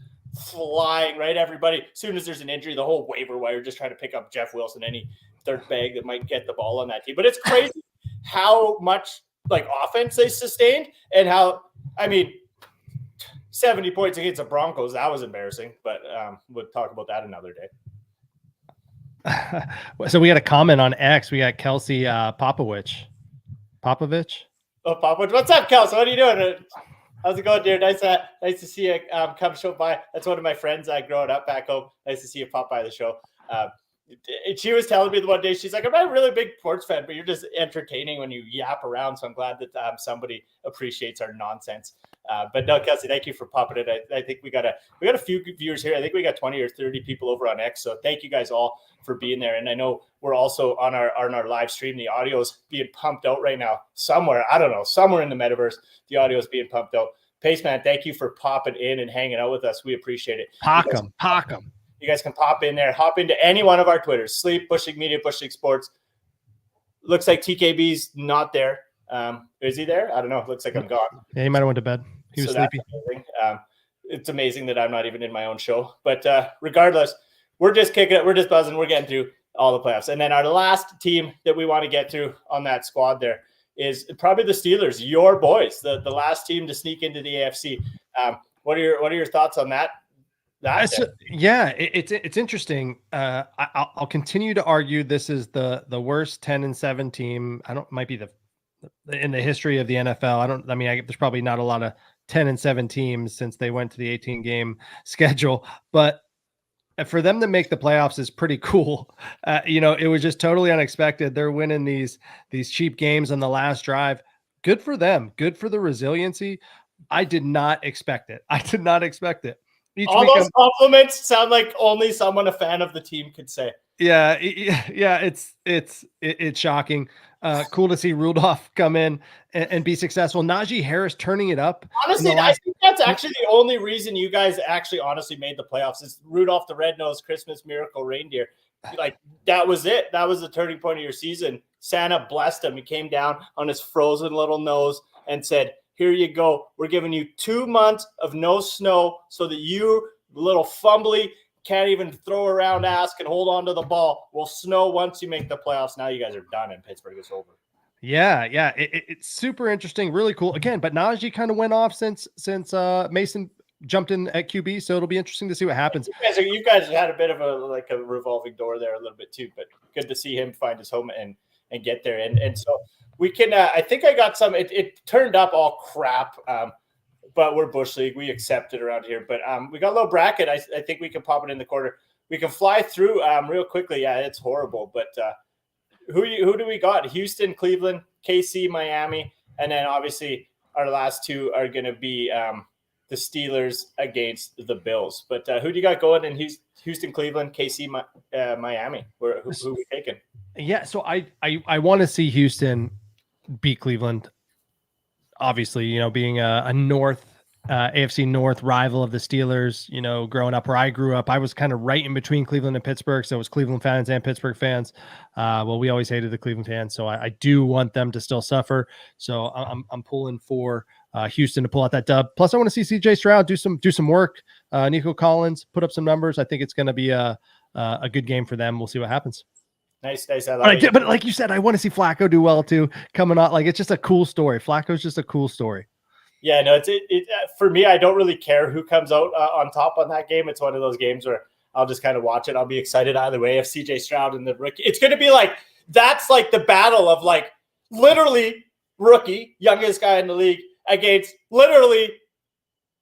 Speaker 6: flying, right? Everybody, as soon as there's an injury, the whole waiver wire just trying to pick up Jeff Wilson, any third bag that might get the ball on that team. But it's crazy how much like offense they sustained and how, 70 points against the Broncos, that was embarrassing, but we'll talk about that another day.
Speaker 7: So we got a comment on X. We got Kelsey Popovich.
Speaker 6: Oh, Popovich. What's up, Kelsey? What are you doing? How's it going, dear? Nice to see you come show by. That's one of my friends growing up back home. Nice to see you pop by the show. She was telling me the one day, she's like, I'm not a really big sports fan, but you're just entertaining when you yap around. So I'm glad that somebody appreciates our nonsense. But no, Kelsey, thank you for popping it. I think we got a few viewers here. I think we got 20 or 30 people over on X. So thank you guys all for being there. And I know we're also on our live stream. The audio is being pumped out right now somewhere. I don't know, somewhere in the metaverse, the audio is being pumped out. Paceman, thank you for popping in and hanging out with us. We appreciate it.
Speaker 7: Pock 'em.
Speaker 6: You guys can pop in there, hop into any one of our Twitters, Sleep, Bushleague Media, Bushleague Sports. Looks like TKB's not there. Is he there? I don't know. Looks like I'm gone.
Speaker 7: Yeah, he might have went to bed. He was sleepy.
Speaker 6: It's amazing that I'm not even in my own show. But regardless, we're just kicking it. We're just buzzing. We're getting through all the playoffs. And then our last team that we want to get through on that squad there is probably the Steelers, your boys, the last team to sneak into the AFC. What are your thoughts on that?
Speaker 7: It's interesting. I'll continue to argue this is the worst 10-7 team. Might be in the history of the NFL. There's probably not a lot of 10-7 teams since they went to the 18-game schedule, but for them to make the playoffs is pretty cool. It was just totally unexpected. They're winning these cheap games on the last drive. Good for them. Good for the resiliency. I did not expect it. All those
Speaker 6: compliments sound like only someone a fan of the team could say.
Speaker 7: Yeah. It's shocking. Cool to see Rudolph come in and be successful. Najee Harris turning it up.
Speaker 6: Honestly, I think that's actually the only reason you guys actually honestly made the playoffs is Rudolph the Red-Nosed Christmas Miracle Reindeer. Like that was it. That was the turning point of your season. Santa blessed him. He came down on his frozen little nose and said, here you go. We're giving you 2 months of no snow so that you, little fumbly, can't even throw around ass and hold on to the ball. Will snow once you make the playoffs. Now you guys are done and Pittsburgh is over.
Speaker 7: Yeah. It's super interesting. Really cool. Again, but Najee kind of went off since Mason jumped in at QB, so it'll be interesting to see what happens.
Speaker 6: You guys had a bit of a revolving door there a little bit too, but good to see him find his home and get there. And so we can. I think I got some. It turned up all crap, but we're Bush League. We accept it around here. But we got a little bracket. I think we can pop it in the corner. We can fly through real quickly. Yeah, it's horrible, but who do we got? Houston, Cleveland, KC, Miami, and then obviously our last two are going to be the Steelers against the Bills. But who do you got going in Houston, Cleveland, KC, Miami? Who are we taking?
Speaker 7: Yeah, so I want to see Houston beat Cleveland. Obviously, being a North AFC North rival of the Steelers, growing up where I grew up, I was kind of right in between Cleveland and Pittsburgh. So it was Cleveland fans and Pittsburgh fans. Well, we always hated the Cleveland fans. So I do want them to still suffer. So I'm pulling for Houston to pull out that dub. Plus I want to see CJ Stroud do some work. Nico Collins put up some numbers. I think it's going to be a good game for them. We'll see what happens.
Speaker 6: Nice. I like it.
Speaker 7: But like you said, I want to see Flacco do well too, coming out. Like, it's just a cool story. Flacco's just a cool story.
Speaker 6: Yeah, no, it for me, I don't really care who comes out on top on that game. It's one of those games where I'll just kind of watch it. I'll be excited either way. If CJ Stroud and the rookie, it's going to be that's the battle of literally rookie, youngest guy in the league against literally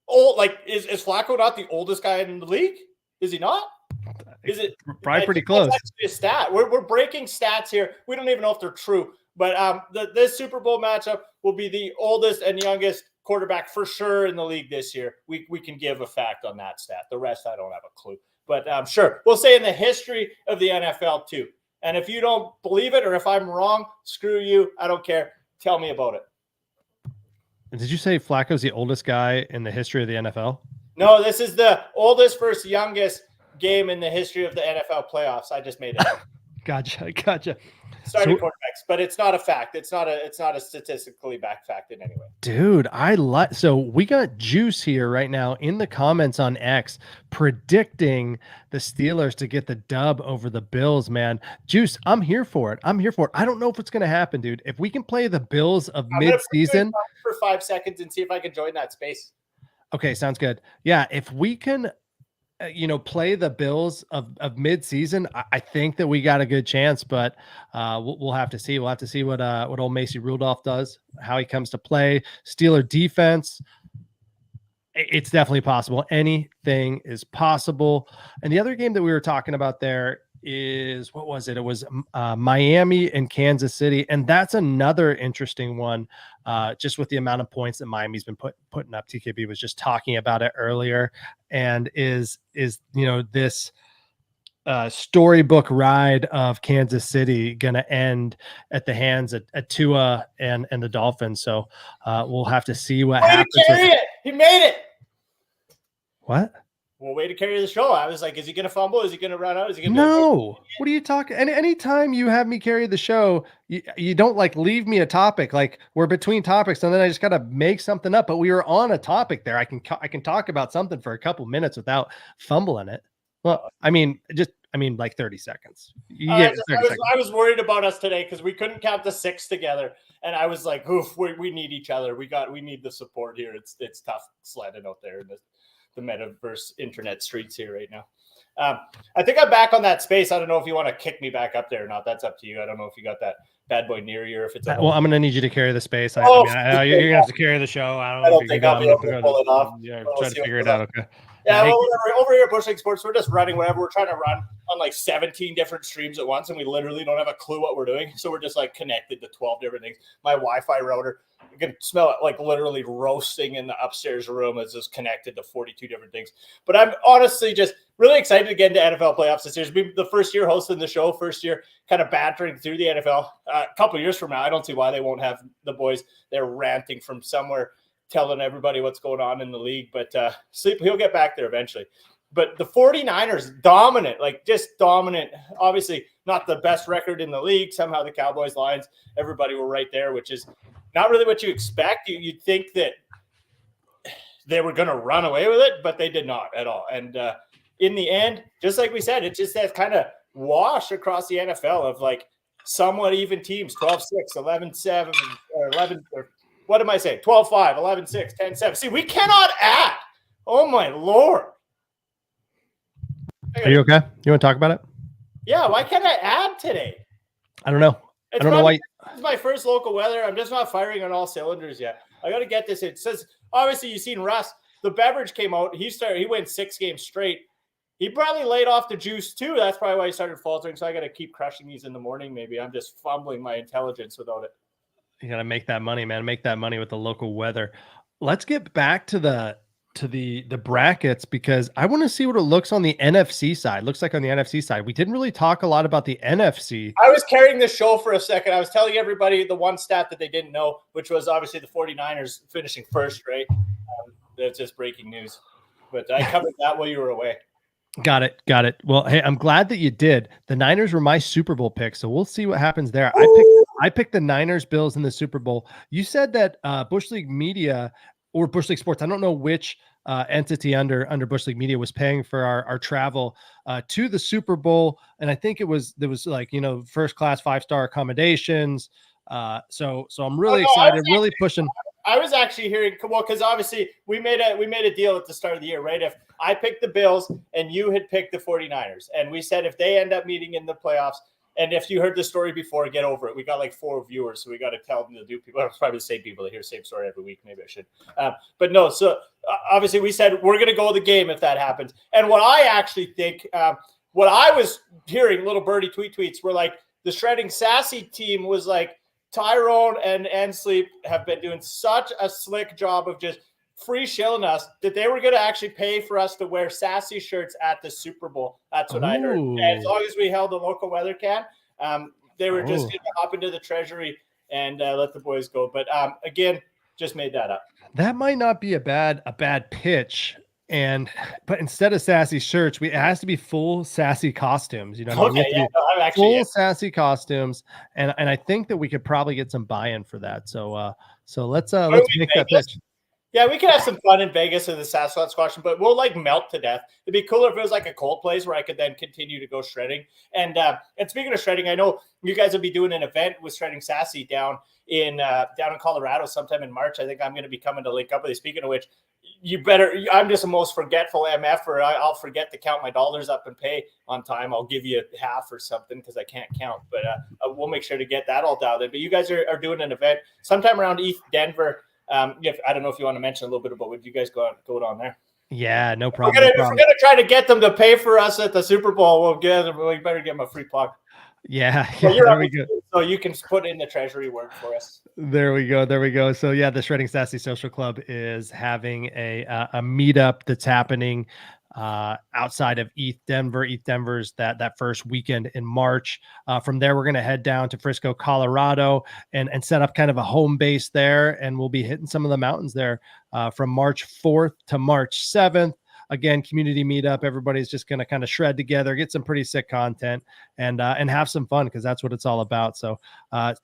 Speaker 6: old. Is Flacco not the oldest guy in the league? Is he not? Is it
Speaker 7: probably pretty close?
Speaker 6: That's actually a stat. We're breaking stats here. We don't even know if they're true. But this Super Bowl matchup will be the oldest and youngest quarterback for sure in the league this year. We can give a fact on that stat. The rest, I don't have a clue. But sure, we'll say in the history of the NFL too. And if you don't believe it or if I'm wrong, screw you. I don't care. Tell me about it.
Speaker 7: Did you say Flacco's the oldest guy in the history of the NFL?
Speaker 6: No, this is the oldest versus youngest game in the history of the NFL playoffs. I just made it up.
Speaker 7: Gotcha.
Speaker 6: Starting quarterbacks, but it's not a fact. It's not a statistically back fact in any way.
Speaker 7: Dude, so we got Juice here right now in the comments on X predicting the Steelers to get the dub over the Bills, man. Juice, I'm here for it. I don't know if it's going to happen, dude. If we can play the Bills of mid-season
Speaker 6: for 5 seconds and see if I can join that space. Okay,
Speaker 7: sounds good. Yeah, if we can play the Bills of mid-season, I think that we got a good chance, but we'll have to see. We'll have to see what old Macy Rudolph does, how he comes to play. Steeler defense, it's definitely possible. Anything is possible. And the other game that we were talking about there is, what was it? It was Miami and Kansas City, and that's another interesting one. Just with the amount of points that Miami's been putting up. TKB was just talking about it earlier, and is this storybook ride of Kansas City going to end at the hands at Tua and the Dolphins? So we'll have to see what happens.
Speaker 6: He made it.
Speaker 7: What?
Speaker 6: Well, way to carry the show. I was like, is he going to fumble? Is he going to run out? Is he going to?
Speaker 7: No. What are you talking? Anytime you have me carry the show, you don't leave me a topic. We're between topics, and then I just got to make something up. But we were on a topic there. I can talk about something for a couple minutes without fumbling it. Well, I mean 30 seconds.
Speaker 6: I was worried about us today because we couldn't count to 6 together, and I was like, oof, we need each other. We need the support here. It's tough sledding out there in the metaverse internet streets here right now. I think I'm back on that space. I don't know if you want to kick me back up there or not. That's up to you. I don't know if you got that bad boy near you or if it's
Speaker 7: well, I'm gonna need you to carry the space. You're gonna have to carry the show. I don't think I'll be able to pull it off. Yeah, try to figure it out. Okay.
Speaker 6: Yeah, well, over here at Bushleague Sports, we're just running whatever. We're trying to run on 17 different streams at once, and we literally don't have a clue what we're doing. So we're just connected to 12 different things. My Wi-Fi router, you can smell it literally roasting in the upstairs room. It's just connected to 42 different things. But I'm honestly just really excited to get into NFL playoffs this year. It's been the first year hosting the show, first year kind of bantering through the NFL. A couple of years from now, I don't see why they won't have the boys there ranting from somewhere, telling everybody what's going on in the league, but he'll get back there eventually. But the 49ers, dominant, just dominant. Obviously not the best record in the league. Somehow the Cowboys, Lions, everybody were right there, which is not really what you expect. You'd think that they were going to run away with it, but they did not at all. And in the end, just like we said, it's just that kind of wash across the NFL of somewhat even teams, 12-6, 11-7, or 11 – what am I saying? 12-5, 11-6, 10-7. See, we cannot add. Oh my Lord.
Speaker 7: Are you okay? You want to talk about it?
Speaker 6: Yeah, why can't I add today?
Speaker 7: I don't know.
Speaker 6: It's
Speaker 7: I don't know why.
Speaker 6: This is my first local weather. I'm just not firing on all cylinders yet. I got to get this. It says, obviously, you've seen Russ. The beverage came out. He went 6 games straight. He probably laid off the juice too. That's probably why he started faltering. So I got to keep crushing these in the morning. Maybe I'm just fumbling my intelligence without it.
Speaker 7: You got to make that money, man. Make that money with the local weather. Let's get back to the brackets, because I want to see what it looks on the NFC side. Looks like on the NFC side. We didn't really talk a lot about the NFC.
Speaker 6: I was carrying the show for a second. I was telling everybody the one stat that they didn't know, which was obviously the 49ers finishing first, right? That's just breaking news. But I covered that while you were away.
Speaker 7: Got it. Well, hey, I'm glad that you did. The Niners were my Super Bowl pick, so we'll see what happens there. I picked the Niners Bills in the Super Bowl. You said that Bushleague Media or Bushleague Sports, I don't know which entity under Bushleague Media was paying for our travel to the Super Bowl, and I think there was like, first class 5-star accommodations. So I'm really excited, really pushing.
Speaker 6: I was actually hearing, well, because obviously we made a deal at the start of the year, right? If I picked the Bills and you had picked the 49ers, and we said if they end up meeting in the playoffs, and if you heard the story before, get over it. We got like 4 viewers, so we got to tell them to do people. It's probably the same people that hear the same story every week. Maybe I should. But no, so obviously we said we're going to go the game if that happens. And what I actually think, what I was hearing, little birdie tweets were like the Shredding Sassy team was like, Tyrone and Sleep have been doing such a slick job of just free shilling us that they were going to actually pay for us to wear Sassy shirts at the Super Bowl. That's what I heard. And as long as we held the local weather can, they were just going to hop into the treasury and let the boys go. But again, just made that up.
Speaker 7: That might not be a bad pitch. But instead of sassy shirts, it has to be full sassy costumes. You know what I mean? Full sassy costumes, and I think that we could probably get some buy-in for that. So let's make that pitch.
Speaker 6: Yeah, we could have some fun in Vegas in the Sasquatch, but we'll like melt to death. It'd be cooler if it was like a cold place where I could then continue to go shredding. And speaking of shredding, I know you guys will be doing an event with Shredding Sassy down in Colorado sometime in March. I think I'm going to be coming to link up with you. Speaking of which, I'm just the most forgetful MF-er. I'll forget to count my dollars up and pay on time. I'll give you half or something because I can't count, but we'll make sure to get that all dialed in. But you guys are doing an event sometime around East Denver. I don't know if you want to mention a little bit about what you guys go on there.
Speaker 7: Yeah, no problem.
Speaker 6: If we're gonna try to get them to pay for us at the Super Bowl, we better give them a free plug.
Speaker 7: Yeah,
Speaker 6: so
Speaker 7: there we go.
Speaker 6: So you can put in the treasury word for us.
Speaker 7: There we go. So yeah, the Shredding Sassy Social Club is having a meetup that's happening outside of East Denver. East Denver's that first weekend in March. From there, we're going to head down to Frisco, Colorado, and set up kind of a home base there, and we'll be hitting some of the mountains there from March 4th to March 7th. Again, community meetup. Everybody's just going to kind of shred together, get some pretty sick content, and have some fun, because that's what it's all about. So,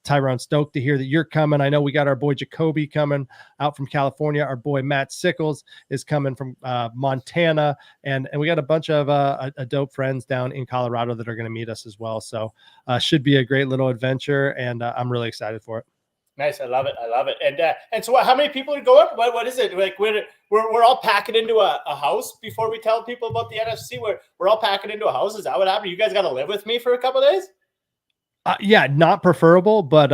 Speaker 7: Tyrone, stoked to hear that you're coming. I know we got our boy Jacoby coming out from California. Our boy Matt Sickles is coming from Montana, and we got a bunch of a dope friends down in Colorado that are going to meet us as well. So, should be a great little adventure, and I'm really excited for it.
Speaker 6: Nice, I love it. And so, how many people are going? What is it like? We're all packing into a house before we tell people about the NFC. We're all packing into a house. Is that what happened? You guys got to live with me for a couple of days?
Speaker 7: Yeah, not preferable, but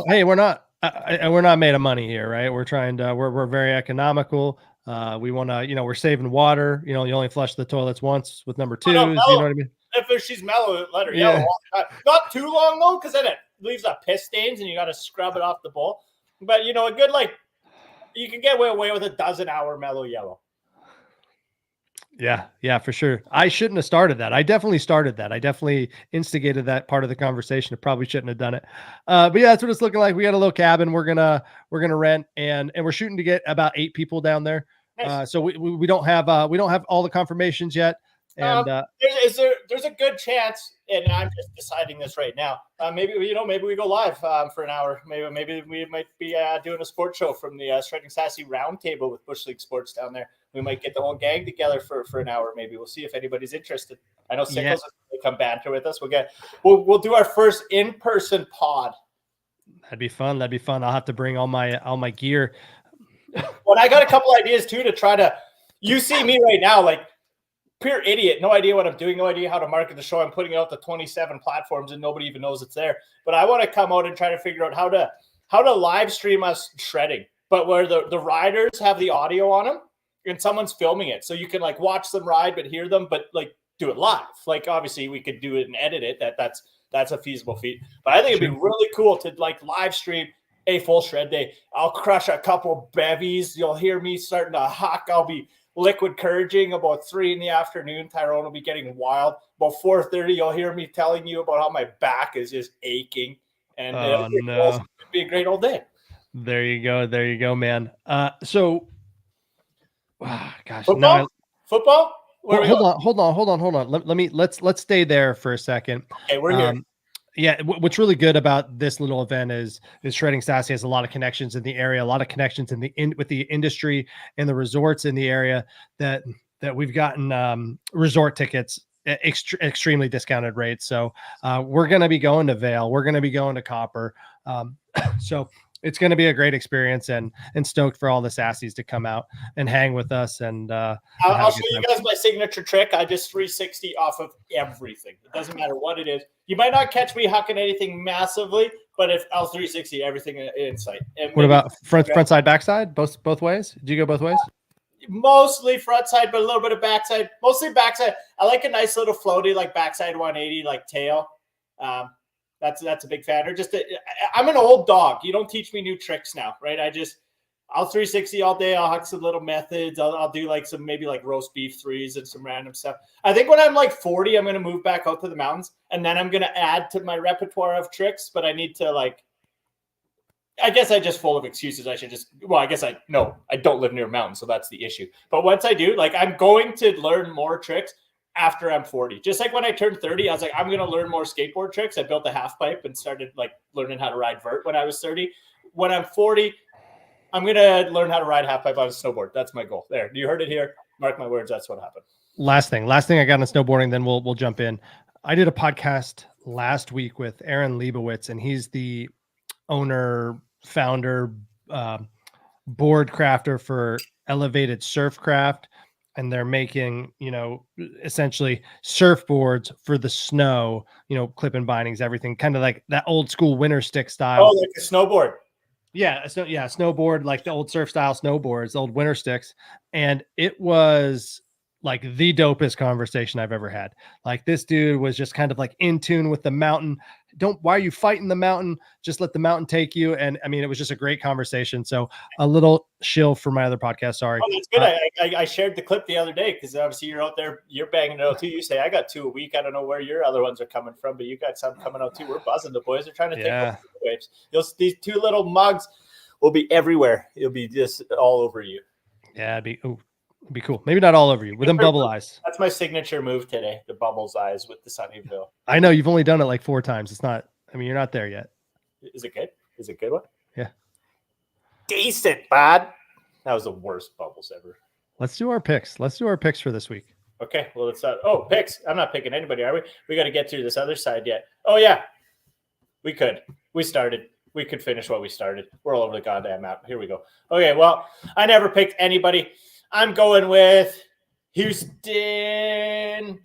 Speaker 7: hey, we're not made of money here, right? We're trying to we're very economical. We want to, we're saving water. You only flush the toilets once with number twos. You know what I mean?
Speaker 6: If she's mellow, let her yell. Not too long though, because then it leaves up piss stains and you got to scrub it off the bowl. But a good, you can get away with a 12-hour mellow yellow.
Speaker 7: Yeah, for sure. I shouldn't have started that. I definitely started that. I definitely instigated that part of the conversation. I probably shouldn't have done it. But yeah, that's what it's looking like. We got a little cabin we're gonna rent, and we're shooting to get about 8 people down there. Nice. So we don't have all the confirmations yet. And
Speaker 6: there's a good chance, and I'm just deciding this right now. Maybe we go live for an hour. Maybe we might be doing a sports show from the Shredding Sassy Roundtable with Bushleague Sports down there. We might get the whole gang together for an hour. Maybe we'll see if anybody's interested. I know Sickles will come banter with us. We'll do our first in-person pod.
Speaker 7: That'd be fun. I'll have to bring all my gear.
Speaker 6: Well, I got a couple ideas too to try to you see me right now, like pure idiot, no idea what I'm doing, no idea how to market the show. I'm putting out the 27 platforms and nobody even knows it's there. But I want to come out and try to figure out how to live stream us shredding, but where the riders have the audio on them and someone's filming it. So you can like watch them ride, but hear them, but like do it live. Like obviously we could do it and edit it. That's a feasible feat. But I think it'd be really cool to like live stream a full shred day. I'll crush a couple bevies. You'll hear me starting to huck. I'll be liquid couraging about 3 in the afternoon. Tyrone will be getting wild. About 4:30, you'll hear me telling you about how my back is just aching. And it'll be a great old day.
Speaker 7: There you go, man. So, gosh,
Speaker 6: Football?
Speaker 7: Hold on. Let's stay there for a second.
Speaker 6: Okay, we're here.
Speaker 7: Yeah, what's really good about this little event is Shredding Sassy has a lot of connections in the area, a lot of connections with the industry and the resorts in the area that we've gotten resort tickets extremely discounted rates. So we're going to be going to Vail, we're going to be going to Copper. So it's going to be a great experience, and stoked for all the sassies to come out and hang with us. And
Speaker 6: I'll show you guys my signature trick. I just 360 off of everything. It doesn't matter what it is. You might not catch me hucking anything massively, but if I'll 360 everything in sight. And
Speaker 7: what about front side, backside? Both ways? Do you go both ways?
Speaker 6: Mostly front side, but a little bit of backside. Mostly backside. I like a nice little floaty, like backside 180, like tail. That's a big fan. Or I'm an old dog. You don't teach me new tricks now, right? I'll 360 all day. I'll huck some little methods. I'll do like some maybe like roast beef threes and some random stuff. I think when I'm like 40, I'm going to move back out to the mountains, and then I'm going to add to my repertoire of tricks. But I need to I guess I'm just full of excuses. I don't live near a mountain, so that's the issue. But once I do, I'm going to learn more tricks after I'm 40. Just like when I turned 30, I was like, I'm going to learn more skateboard tricks. I built a half pipe and started learning how to ride vert when I was 30. When I'm 40, I'm going to learn how to ride half pipe on a snowboard. That's my goal. There. You heard it here. Mark my words. That's what happened.
Speaker 7: Last thing I got on snowboarding, then we'll jump in. I did a podcast last week with Aaron Leibowitz, and he's the owner, founder, board crafter for Elevated Surfcraft. And they're making, essentially surfboards for the snow, clip-in bindings, everything, kind of like that old school winter stick style.
Speaker 6: Oh, like a snowboard.
Speaker 7: Yeah, snowboard, like the old surf style snowboards, old winter sticks. And it was like the dopest conversation I've ever had. Like this dude was just kind of like in tune with the mountain. Why are you fighting the mountain? Just let the mountain take you. And I mean, it was just a great conversation. So a little shill for my other podcast. Sorry.
Speaker 6: Oh, that's good. I shared the clip the other day because obviously you're out there, you're banging it out too. You say, I got 2 a week. I don't know where your other ones are coming from, but you got some coming out too. We're buzzing. The boys are trying to take over the waves. These 2 little mugs will be everywhere. It'll be just all over you.
Speaker 7: Yeah, it'd be cool. Maybe not all over you. With them bubble eyes.
Speaker 6: That's my signature move today. The bubbles eyes with the Sunnyvale.
Speaker 7: I know you've only done it like 4 times. It's not. I mean, you're not there yet.
Speaker 6: Is it good? Is it a good one?
Speaker 7: Yeah.
Speaker 6: Decent, bud. That was the worst bubbles ever. Let's
Speaker 7: do our picks for this week.
Speaker 6: Okay. Well, let's start. Oh, picks. I'm not picking anybody, are we? We got to get through this other side yet. Oh yeah. We could. We started. We could finish what we started. We're all over the goddamn map. Here we go. Okay. Well, I never picked anybody. I'm going with Houston.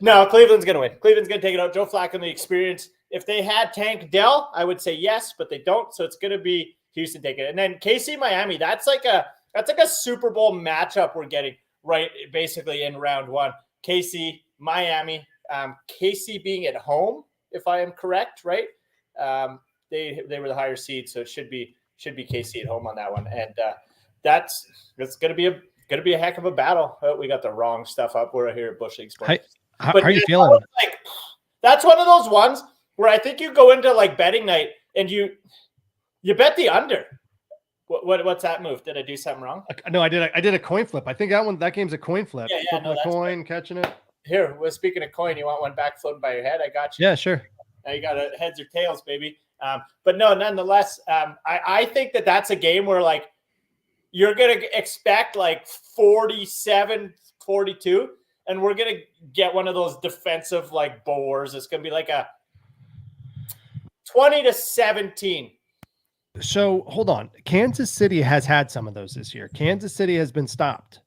Speaker 6: No, Cleveland's going to win. Cleveland's going to take it out. Joe Flacco and the experience. If they had Tank Dell, I would say yes, but they don't. So it's going to be Houston taking it. And then KC Miami, that's like a Super Bowl matchup we're getting right basically in round 1. KC Miami, KC being at home, if I am correct, right? They were the higher seed, so it should be KC at home on that one. And that's going to be a heck of a battle. Oh, we got the wrong stuff up. We're here at Bushleague Sports.
Speaker 7: How are you feeling?
Speaker 6: That's one of those ones where I think you go into betting night and you bet the under. What's that move? Did I do something wrong?
Speaker 7: No, I did a coin flip. I think that game's a coin flip.
Speaker 6: Yeah,
Speaker 7: flipping a coin,
Speaker 6: right.
Speaker 7: Catching it.
Speaker 6: Here, well, speaking of coin, you want one back floating by your head? I got you.
Speaker 7: Yeah, sure.
Speaker 6: Now you got a heads or tails, baby. But no, nonetheless, I think that's a game where you're going to expect 47-42, and we're going to get one of those defensive bores. It's going to be a 20-17.
Speaker 7: So hold on. Kansas City has had some of those this year. Kansas City has been stopped.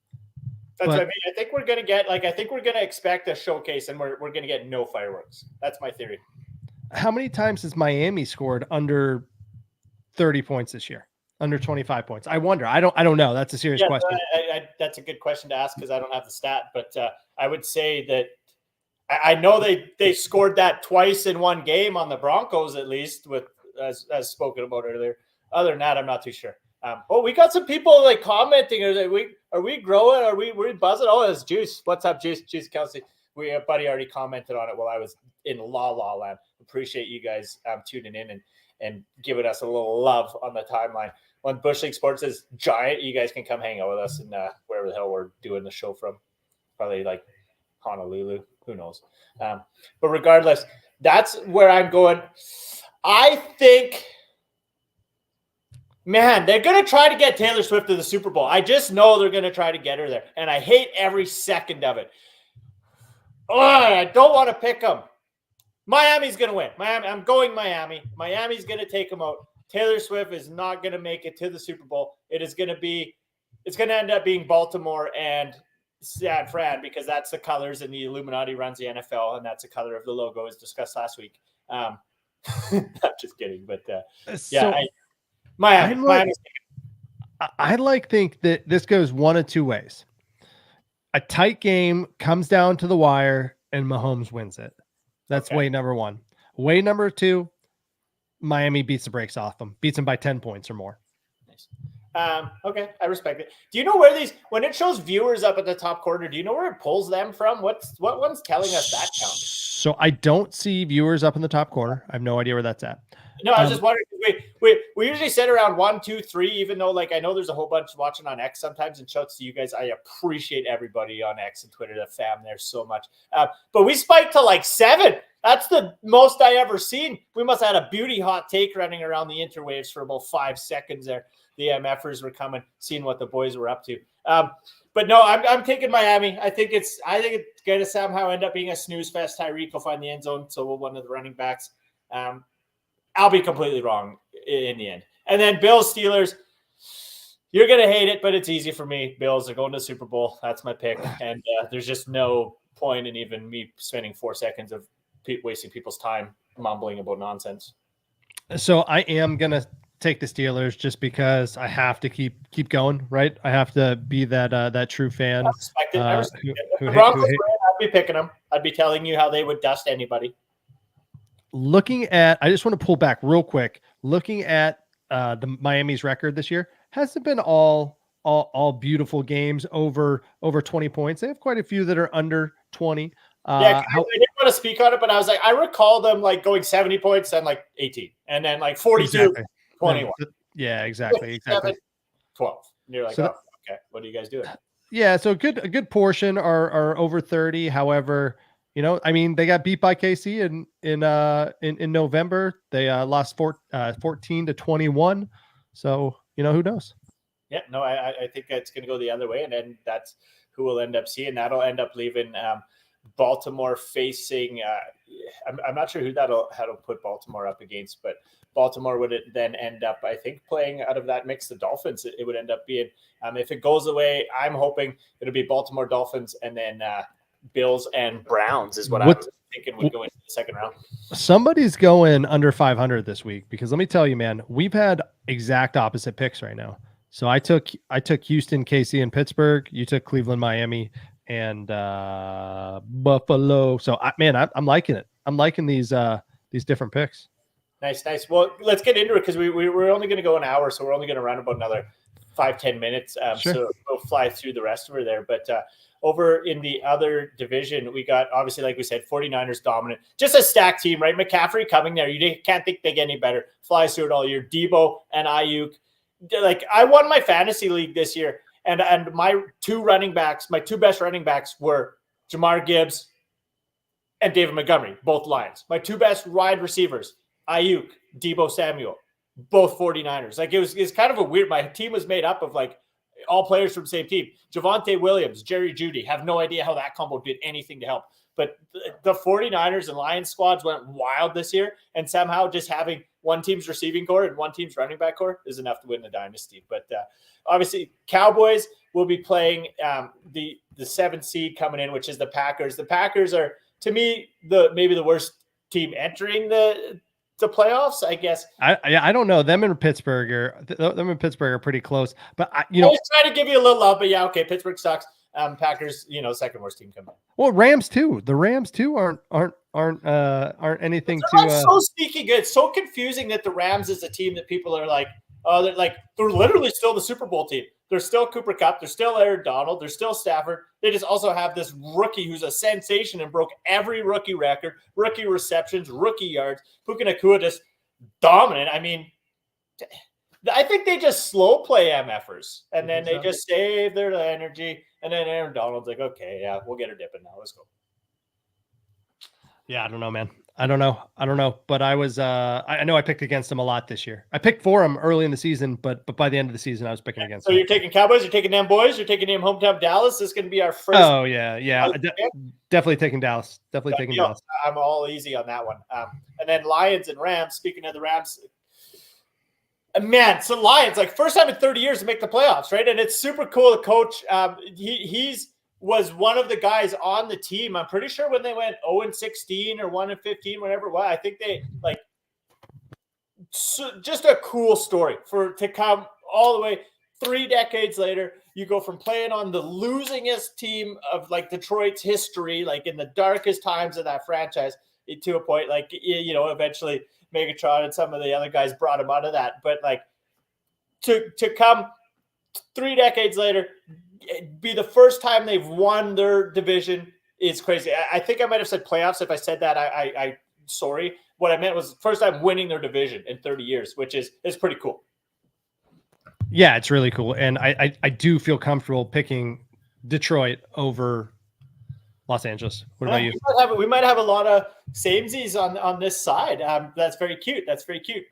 Speaker 6: That's what I mean. I think we're gonna get I think we're gonna expect a showcase, and we're gonna get no fireworks. That's my theory.
Speaker 7: How many times has Miami scored under 30 points this year? Under 25 points? I wonder. I don't know. That's a serious question.
Speaker 6: That's a good question to ask because I don't have the stat, but I would say that I know they scored that twice in one game on the Broncos, at least, with as spoken about earlier. Other than that, I'm not too sure. We got some people like commenting. Are we growing? Are we buzzing? Oh, it's Juice. What's up, Juice? Juice Kelsey. Buddy already commented on it while I was in La La Land. Appreciate you guys tuning in and giving us a little love on the timeline. When Bushleague Sports is giant, you guys can come hang out with us in wherever the hell we're doing the show from. Probably like Honolulu. Who knows? But regardless, that's where I'm going. I think, man, they're going to try to get Taylor Swift to the Super Bowl. I just know they're going to try to get her there. And I hate every second of it. Oh, I don't want to pick them. Miami's going to win. I'm going Miami. Miami's going to take them out. Taylor Swift is not going to make it to the Super Bowl. It's going to end up being Baltimore and San Fran because that's the colors, and the Illuminati runs the NFL, and that's the color of the logo as discussed last week. I'm just kidding, but Miami.
Speaker 7: I think that this goes one of two ways. A tight game comes down to the wire, and Mahomes wins it. That's way number one. Way number two, Miami beats the brakes off them, beats them by 10 points or more.
Speaker 6: Nice. Okay, I respect it. Do you know where when it shows viewers up at the top corner, do you know where it pulls them from? What one's telling us that count?
Speaker 7: So I don't see viewers up in the top corner. I have no idea where that's at.
Speaker 6: No, I was just wondering. We usually sit around 1, 2, 3, even though I know there's a whole bunch watching on X sometimes, and shouts to you guys. I appreciate everybody on X and Twitter, the fam there so much. But we spiked to 7. That's the most I ever seen. We must have had a beauty hot take running around the interwaves for about 5 seconds there. The MFers were coming, seeing what the boys were up to. But no, I'm taking Miami. I think it's going to somehow end up being a snooze fest. Tyreek will find the end zone, so will one of the running backs. I'll be completely wrong in the end. And then Bills, Steelers, you're going to hate it, but it's easy for me. Bills are going to the Super Bowl. That's my pick. And there's just no point in even me spending 4 seconds of wasting people's time mumbling about nonsense.
Speaker 7: So I am going to take the Steelers just because I have to keep going, right? I have to be that true fan.
Speaker 6: I respect it. If the Broncos win, I'd be picking them. I'd be telling you how they would dust anybody.
Speaker 7: I just want to pull back real quick. Looking at the Miami's record this year, hasn't been all beautiful games over 20 points. They have quite a few that are under 20.
Speaker 6: I didn't want to speak on it, but I was like, I recall them going 70 points and 18, and then 42, exactly. 21.
Speaker 7: Yeah, exactly.
Speaker 6: 12. And you're like, okay, what are you guys doing?
Speaker 7: Yeah, so a good portion are over 30. However, they got beat by KC in November. They lost 14-21. So, who knows?
Speaker 6: Yeah, no, I think it's going to go the other way, and then that's who we'll end up seeing. That'll end up leaving Baltimore facing. I'm not sure who that'll put Baltimore up against, but Baltimore would then end up, I think, playing out of that mix. The Dolphins. It would end up being. If it goes away, I'm hoping it'll be Baltimore Dolphins, and then Bills and Browns is what I was thinking would go into the second round.
Speaker 7: Somebody's going under 500 this week because let me tell you, man, we've had exact opposite picks right now. So I took Houston, KC, and Pittsburgh. You took Cleveland, Miami, and Buffalo. So I'm liking it. I'm liking these different picks.
Speaker 6: Nice. Well, let's get into it because we're only going to go an hour, so we're only going to run about another 5-10 minutes.
Speaker 7: Sure.
Speaker 6: So we'll fly through the rest of it there. But over in the other division, we got, obviously, like we said, 49ers dominant. Just a stacked team, right? McCaffrey coming there. You can't think they get any better. Flies through it all year. Debo and Ayuk. I won my fantasy league this year, and my two best running backs were Jamar Gibbs and David Montgomery, both Lions. My two best wide receivers, Ayuk, Debo Samuel, both 49ers. It was kind of a weird. My team was made up of all players from the same team. Javonte Williams, Jerry Jeudy, have no idea how that combo did anything to help. But the 49ers and Lions squads went wild this year, and somehow just having one team's receiving core and one team's running back core is enough to win the dynasty. But obviously, Cowboys will be playing the 7th seed coming in, which is the Packers. The Packers are, to me, maybe the worst team entering the playoffs, I guess.
Speaker 7: I don't know. Them and Pittsburgh are pretty close. But I
Speaker 6: was trying to give you a little love, but yeah, okay, Pittsburgh sucks. Packers, second worst team coming.
Speaker 7: Well, Rams too. The Rams too aren't anything to.
Speaker 6: So sneaky good. So confusing that the Rams is a team that people are like, oh, they're literally still the Super Bowl team. They're still Cooper Kupp. They're still Aaron Donald. They're still Stafford. They just also have this rookie who's a sensation and broke every rookie record, rookie receptions, rookie yards. Puka Nacua just dominant. I mean, I think they just slow play MFers, and then they just save their energy. And then Aaron Donald's like, okay, yeah, we'll get her dipping now. Let's go.
Speaker 7: Yeah, I don't know, man. I don't know. But I was, I know I picked against them a lot this year. I picked for them early in the season, but by the end of the season, I was picking against them.
Speaker 6: So you're taking Cowboys, you're taking them boys, you're taking them hometown Dallas. This is going to be our first.
Speaker 7: Oh, yeah. Definitely taking Dallas. Dallas.
Speaker 6: I'm all easy on that one. And then Lions and Rams. Speaking of the Rams, man, so Lions, like first time in 30 years to make the playoffs, right? And it's super cool. The coach, he's was one of the guys on the team. I'm pretty sure when they went 0-16 or 1-15, whatever it was, I think they just a cool story to come all the way 3 decades later. You go from playing on the losingest team of like Detroit's history, like in the darkest times of that franchise, to a point like, eventually Megatron and some of the other guys brought him out of that. But like to come 3 decades later, be the first time they've won their division is crazy. I think I might have said playoffs. If I said that, I sorry. What I meant was first time winning their division in 30 years, which is pretty cool.
Speaker 7: Yeah, it's really cool. And I do feel comfortable picking Detroit over Los Angeles. What about you?
Speaker 6: We might have a lot of samesies on this side. That's very cute.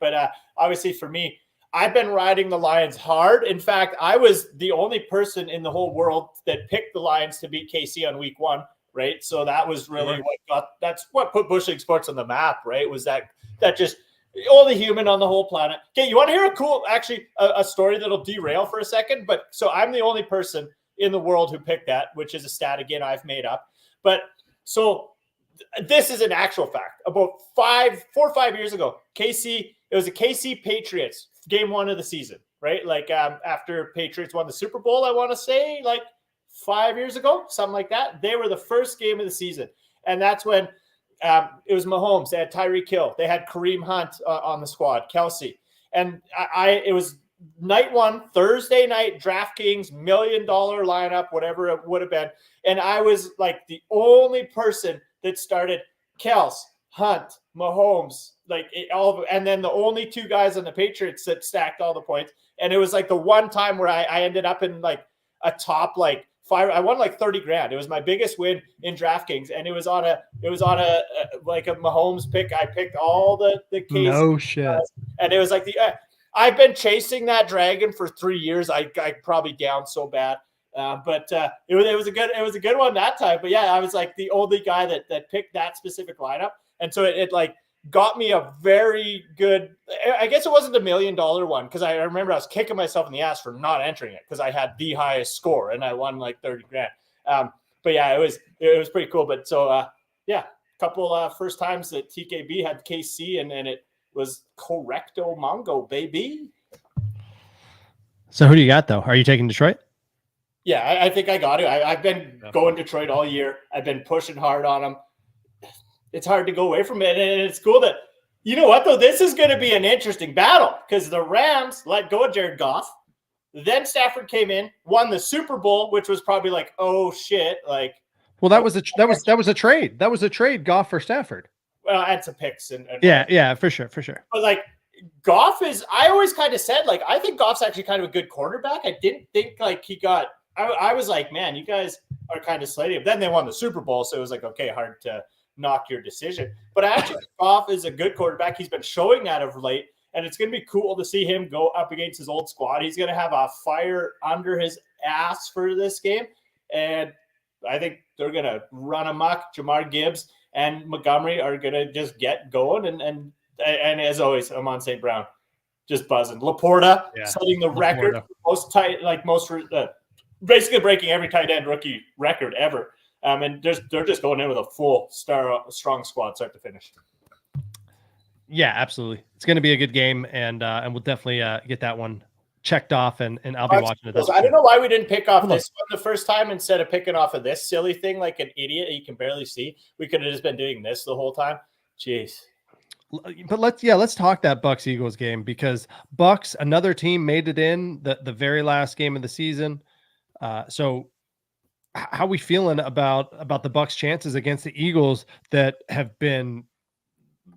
Speaker 6: But obviously for me, I've been riding the Lions hard. In fact, I was the only person in the whole world that picked the Lions to beat KC on week 1, right? So that was really that's what put Bushleague Sports on the map, right? Was that just only human on the whole planet. Okay, you want to hear a story that'll derail for a second? But so I'm the only person in the world who picked that, which is a stat again I've made up. But so this is an actual fact. About 4 or 5 years ago, it was a KC Patriots game 1 of the season, right? Like after Patriots won the Super Bowl, I want to say like 5 years ago, something like that. They were the first game of the season. And that's when it was Mahomes. They had Tyreek Hill. They had Kareem Hunt on the squad, Kelsey. And it was night 1, Thursday night, DraftKings, $1 million lineup, whatever it would have been. And I was like the only person that started Kels, Hunt, Mahomes, and then the only 2 guys on the Patriots that stacked all the points. And it was like the one time where I ended up in like a top like 5. I won like 30 grand. It was my biggest win in DraftKings, and it was on a Mahomes pick. I picked all the case. No
Speaker 7: shit.
Speaker 6: And it was like I've been chasing that dragon for 3 years. I probably down so bad. But it was a good one that time. But yeah, I was like the only guy that picked that specific lineup. And so it like got me a very good, I guess it wasn't $1 million one, because I remember I was kicking myself in the ass for not entering it because I had the highest score and I won like 30 grand. But yeah, it was pretty cool. But so yeah, a couple first times that TKB had KC and it was correcto Mongo, baby.
Speaker 7: So who do you got though? Are you taking Detroit?
Speaker 6: Yeah, I think I got it. I've been going Detroit all year. I've been pushing hard on them. It's hard to go away from it. And it's cool that, you know what, though? This is going to be an interesting battle because the Rams let go of Jared Goff. Then Stafford came in, won the Super Bowl, which was probably like, oh, shit. Like,
Speaker 7: well, that was a trade. That was a trade, Goff for Stafford.
Speaker 6: Well, I had some picks. And
Speaker 7: yeah, for sure.
Speaker 6: But like, Goff is, I always kind of said, like, I think Goff's actually kind of a good quarterback. I didn't think like he got, I was like, man, you guys are kind of slating him. Then they won the Super Bowl, so it was like, okay, hard to knock your decision. But actually, Goff is a good quarterback. He's been showing that of late. and it's going to be cool to see him go up against his old squad. He's going to have a fire under his ass for this game, and I think they're going to run amok. Jamar Gibbs and Montgomery are going to just get going, and as always, Amon St. Brown just buzzing. Laporta setting the record for basically breaking every tight end rookie record ever. And they're just going in with a full strong squad start to finish.
Speaker 7: Yeah, absolutely. It's going to be a good game, and we'll definitely get that one checked off, and I'll be watching it.
Speaker 6: I don't know why we didn't pick off this one the first time instead of picking off of this silly thing like an idiot you can barely see. We could have just been doing this the whole time. Jeez.
Speaker 7: But let's talk that Bucks Eagles game, because Bucks, another team, made it in the very last game of the season. So how are we feeling about the Bucks' chances against the Eagles that have been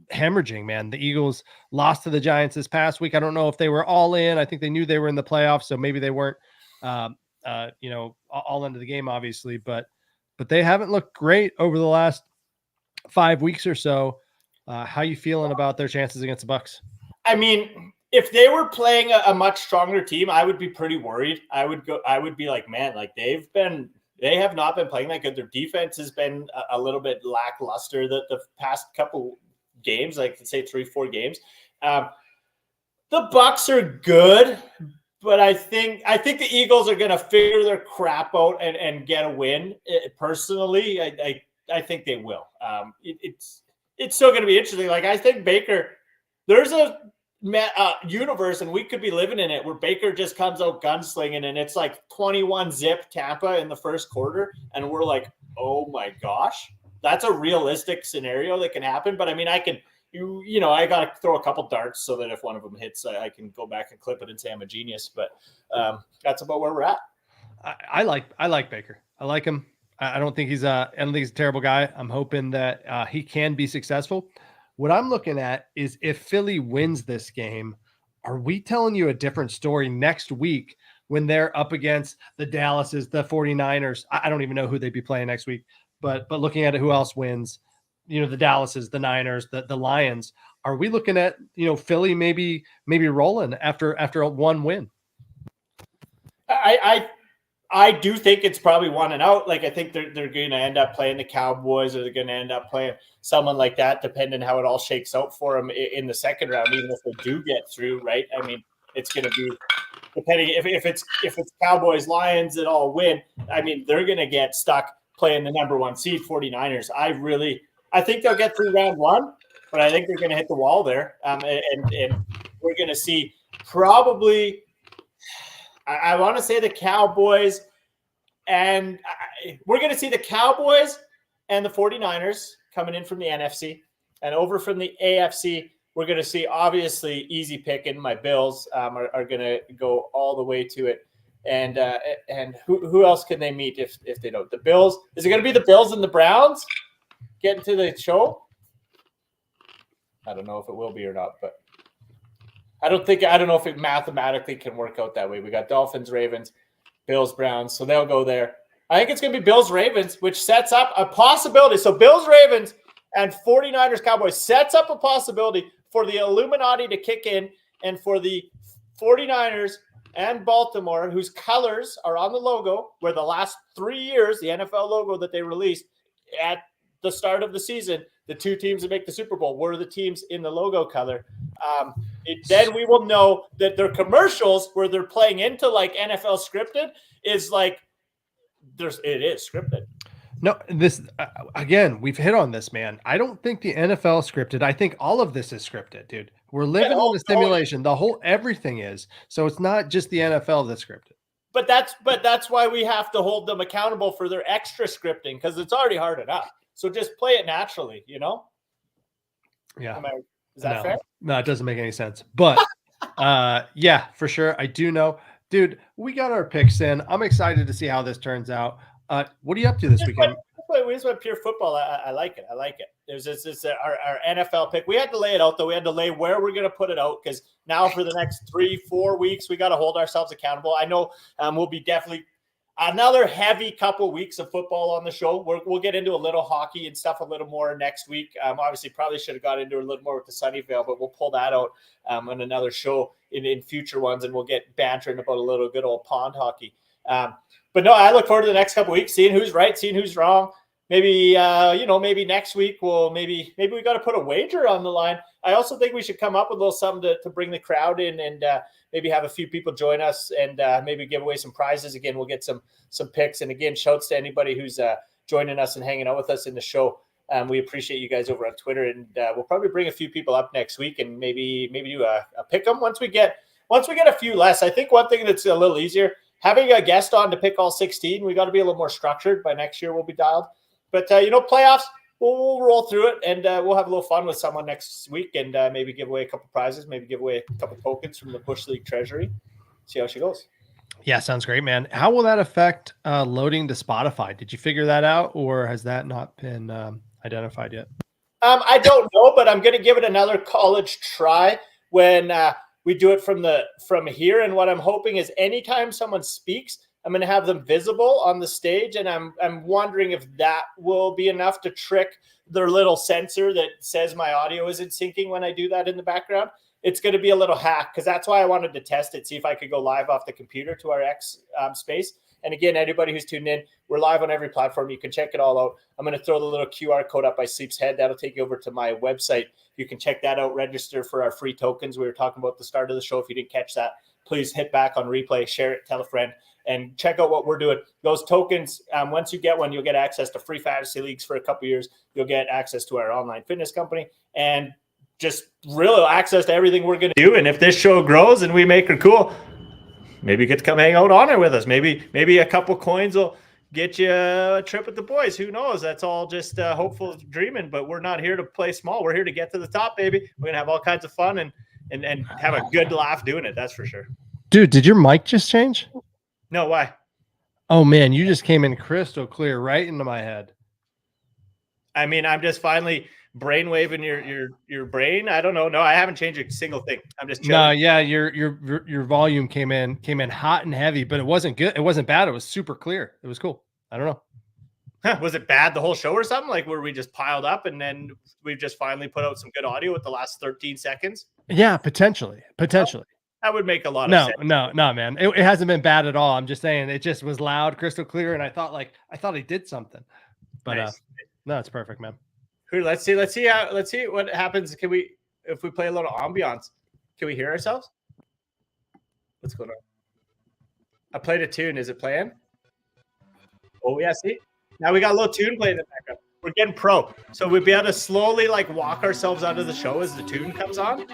Speaker 7: hemorrhaging, man? The Eagles lost to the Giants this past week. I don't know if they were all in. I think they knew they were in the playoffs, so maybe they weren't all into the game, obviously, but they haven't looked great over the last 5 weeks or so. How you feeling about their chances against the Bucks?
Speaker 6: I mean, if they were playing a much stronger team, I would be pretty worried. I would be like, man, like they have not been playing that good. Their defense has been a little bit lackluster the past couple games, like say 3-4 games. The Bucks are good, but I think the Eagles are going to figure their crap out and get a win. Personally, I think they will. It's still going to be interesting. Like, I think Baker, there's a universe, and we could be living in it, where Baker just comes out gunslinging, and it's like 21-zip Tampa in the first quarter, and we're like, oh my gosh, that's a realistic scenario that can happen. But I mean, I got to throw a couple darts so that if one of them hits, I can go back and clip it and say I'm a genius. But that's about where we're at.
Speaker 7: I like Baker. I like him. I don't think he's a terrible guy. I'm hoping that he can be successful. What I'm looking at is, if Philly wins this game, are we telling you a different story next week when they're up against the Dallases, the 49ers? I don't even know who they'd be playing next week, but looking at it, who else wins? The Dallases, the Niners, the Lions. Are we looking at, Philly maybe rolling after one win?
Speaker 6: I do think it's probably one and out. Like, I think they're going to end up playing the Cowboys, or they're going to end up playing someone like that, depending how it all shakes out for them in the second round, even if they do get through, right? I mean, it's going to be depending if it's Cowboys, Lions that all win. I mean, they're going to get stuck playing the number 1 seed 49ers. I think they'll get through round one, but I think they're going to hit the wall there. And we're going to see probably, I want to say the Cowboys, and we're going to see the Cowboys and the 49ers coming in from the NFC, and over from the AFC, we're going to see, obviously, easy picking. My Bills are going to go all the way to it. And who else can they meet if they don't? The Bills. Is it going to be the Bills and the Browns getting to the show? I don't know if it will be or not, but I don't know if it mathematically can work out that way. We got Dolphins, Ravens, Bills, Browns, so they'll go there. I think it's going to be Bills, Ravens, which sets up a possibility. So Bills, Ravens, and 49ers, Cowboys sets up a possibility for the Illuminati to kick in, and for the 49ers and Baltimore, whose colors are on the logo, where the last 3 years, the NFL logo that they released at the start of the season, the two teams that make the Super Bowl were the teams in the logo color. Then we will know that their commercials, where they're playing into like NFL scripted, is like it is scripted.
Speaker 7: No, this again, we've hit on this, man. I don't think the NFL scripted. I think all of this is scripted, dude. We're living in a simulation. Everything is. So it's not just the NFL that's scripted.
Speaker 6: But that's why we have to hold them accountable for their extra scripting, because it's already hard enough. So just play it naturally,
Speaker 7: Yeah.
Speaker 6: Is that fair?
Speaker 7: No, it doesn't make any sense. But yeah, for sure. I do know. Dude, we got our picks in. I'm excited to see how this turns out. What are you up to this weekend?
Speaker 6: We just went pure football. I like it. There's this our NFL pick. We had to lay it out, though. We had to lay where we're going to put it out, because now for the next 3-4 weeks, we got to hold ourselves accountable. I know we'll be definitely Another heavy couple weeks of football on the show. We'll get into a little hockey and stuff a little more next week. Obviously, probably should have got into a little more with the Sunnyvale, but we'll pull that out on another show in future ones, and we'll get bantering about a little good old pond hockey. But no, I look forward to the next couple weeks, seeing who's right, seeing who's wrong. Maybe maybe next week maybe we got to put a wager on the line. I also think we should come up with a little something to bring the crowd in and maybe have a few people join us and maybe give away some prizes. Again, we'll get some picks. And again, shouts to anybody who's joining us and hanging out with us in the show. We appreciate you guys over on Twitter, and we'll probably bring a few people up next week and maybe do a pick 'em once we get a few less. I think one thing that's a little easier, having a guest on to pick all 16. We got to be a little more structured. By next year, we'll be dialed. But playoffs, we'll roll through it, and we'll have a little fun with someone next week, and maybe give away a couple prizes, maybe give away a couple tokens from the Bushleague treasury. See how she goes.
Speaker 7: Yeah, sounds great, man. How will that affect loading to Spotify? Did you figure that out, or has that not been identified yet?
Speaker 6: I don't know, but I'm going to give it another college try when we do it from here. And what I'm hoping is anytime someone speaks, I'm going to have them visible on the stage, and I'm wondering if that will be enough to trick their little sensor that says my audio isn't syncing when I do that in the background. It's going to be a little hack, because that's why I wanted to test it, see if I could go live off the computer to our X space. And again, anybody who's tuned in, we're live on every platform. You can check it all out. I'm going to throw the little QR code up by Sleep's Head. That'll take you over to my website. You can check that out, register for our free tokens. We were talking about at the start of the show. If you didn't catch that, please hit back on replay, share it, tell a friend, and check out what we're doing. Those tokens, once you get one, you'll get access to free fantasy leagues for a couple years. You'll get access to our online fitness company and just really access to everything we're going to do. And if this show grows and we make her cool, maybe you get to come hang out on it with us. Maybe a couple coins will get you a trip with the boys. Who knows? That's all just hopeful dreaming, but we're not here to play small. We're here to get to the top, baby. We're going to have all kinds of fun and have a good laugh doing it. That's for sure.
Speaker 7: Dude, did your mic just change?
Speaker 6: No, why?
Speaker 7: Oh man, you just came in crystal clear right into my head.
Speaker 6: I mean, I'm just finally brainwaving your brain. I don't know. No, I haven't changed a single thing. I'm just chilling.
Speaker 7: No, yeah, your volume came in hot and heavy, but it wasn't good. It wasn't bad. It was super clear. It was cool. I don't know.
Speaker 6: Huh, was it bad the whole show or something? Like where we just piled up and then we've just finally put out some good audio with the last 13 seconds?
Speaker 7: Yeah, potentially.
Speaker 6: That would make a lot of sense.
Speaker 7: No, man. It hasn't been bad at all. I'm just saying it just was loud, crystal clear, and I thought he did something. But
Speaker 6: nice.
Speaker 7: No, it's perfect, man.
Speaker 6: Let's see what happens. If we play a little ambiance, can we hear ourselves? What's going on? I played a tune. Is it playing? Oh yeah, see? Now we got a little tune playing in the background. We're getting pro. So we'll be able to slowly walk ourselves out of the show as the tune comes on.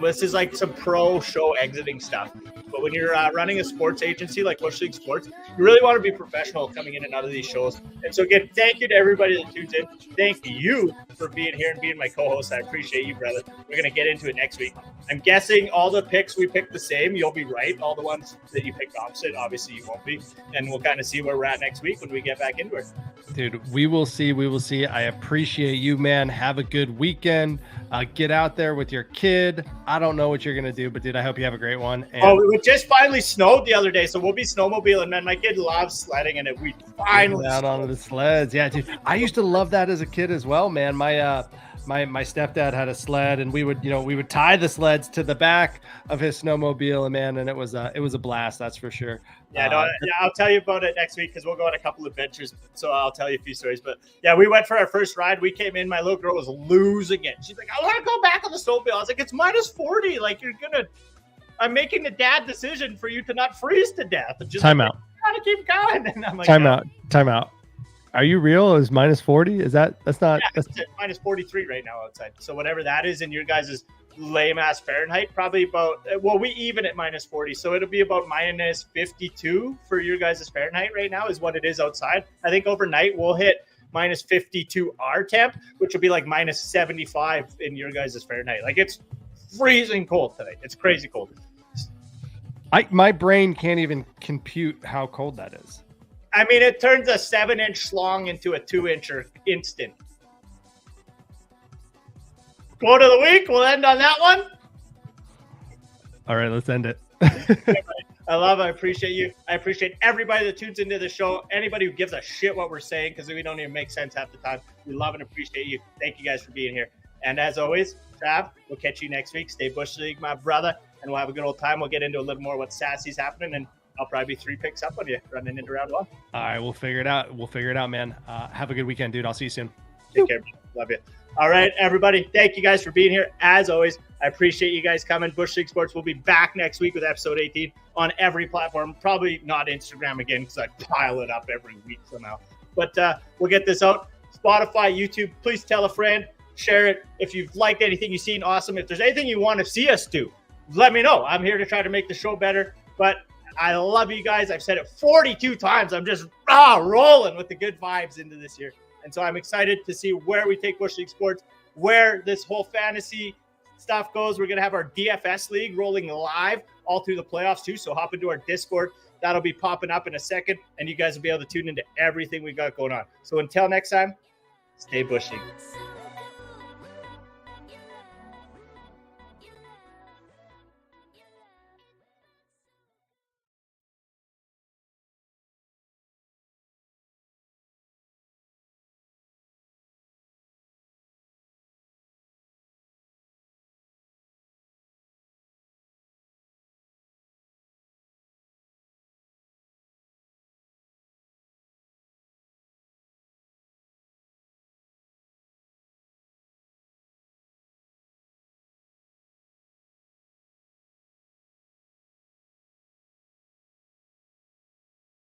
Speaker 6: This is like some pro show exiting stuff. But when you're running a sports agency like Bushleague Sports, you really want to be professional coming in and out of these shows. And so again, thank you to everybody that tunes in. Thank you for being here and being my co-host. I appreciate you, brother. We're going to get into it next week. I'm guessing all the picks we picked the same. You'll be right. All the ones that you picked opposite, obviously you won't be. And we'll kind of see where we're at next week when we get back into it.
Speaker 7: Dude, we will see. I appreciate you, man. Have a good weekend. Get out there with your kid. I don't know what you're going to do, but dude, I hope you have a great one. And
Speaker 6: it just finally snowed the other day, so we'll be snowmobiling, man. My kid loves sledding, and we finally
Speaker 7: out onto the sleds. Yeah, dude. I used to love that as a kid as well, man. My stepdad had a sled, and we would tie the sleds to the back of his snowmobile, and it was a blast, that's for sure.
Speaker 6: Yeah, I'll tell you about it next week because we'll go on a couple of adventures. So I'll tell you a few stories. But yeah, we went for our first ride. We came in. My little girl was losing it. She's like, I want to go back on the snowmobile. I was like, it's minus 40. Like I'm making the dad decision for you to not freeze to death.
Speaker 7: Time out.
Speaker 6: I gotta keep going. And I'm like,
Speaker 7: Time out. Are you real? Is minus 40? That's not.
Speaker 6: Yeah, it's minus 43 right now outside. So whatever that is in your guys' lame ass Fahrenheit, probably about, we even at minus 40. So it'll be about minus 52 for your guys' Fahrenheit right now is what it is outside. I think overnight we'll hit minus 52 our temp, which will be like minus 75 in your guys' Fahrenheit. Like it's freezing cold today. It's crazy cold.
Speaker 7: My brain can't even compute how cold that is.
Speaker 6: I mean, it turns a 7-inch slong into a 2-incher instant. Quote of the week. We'll end on that one.
Speaker 7: All right, let's end it.
Speaker 6: I appreciate you. I appreciate everybody that tunes into the show. Anybody who gives a shit what we're saying, because we don't even make sense half the time. We love and appreciate you. Thank you guys for being here. And as always, Trav, we'll catch you next week. Stay Bush League, my brother, and we'll have a good old time. We'll get into a little more what Sassy's happening, and I'll probably be 3 picks up on you running into round 1.
Speaker 7: All right, we'll figure it out. We'll figure it out, man. Have a good weekend, dude. I'll see you soon.
Speaker 6: Take care. Love you. All right, everybody. Thank you guys for being here. As always, I appreciate you guys coming. Bush League Sports will be back next week with episode 18 on every platform. Probably not Instagram again because I pile it up every week somehow. But we'll get this out. Spotify, YouTube. Please tell a friend. Share it. If you've liked anything you've seen, awesome. If there's anything you want to see us do, let me know. I'm here to try to make the show better. But I love you guys. I've said it 42 times. I'm just rolling with the good vibes into this year. And so I'm excited to see where we take Bush League Sports, where this whole fantasy stuff goes. We're going to have our DFS league rolling live all through the playoffs too. So hop into our Discord. That'll be popping up in a second. And you guys will be able to tune into everything we got going on. So until next time, stay Bush League.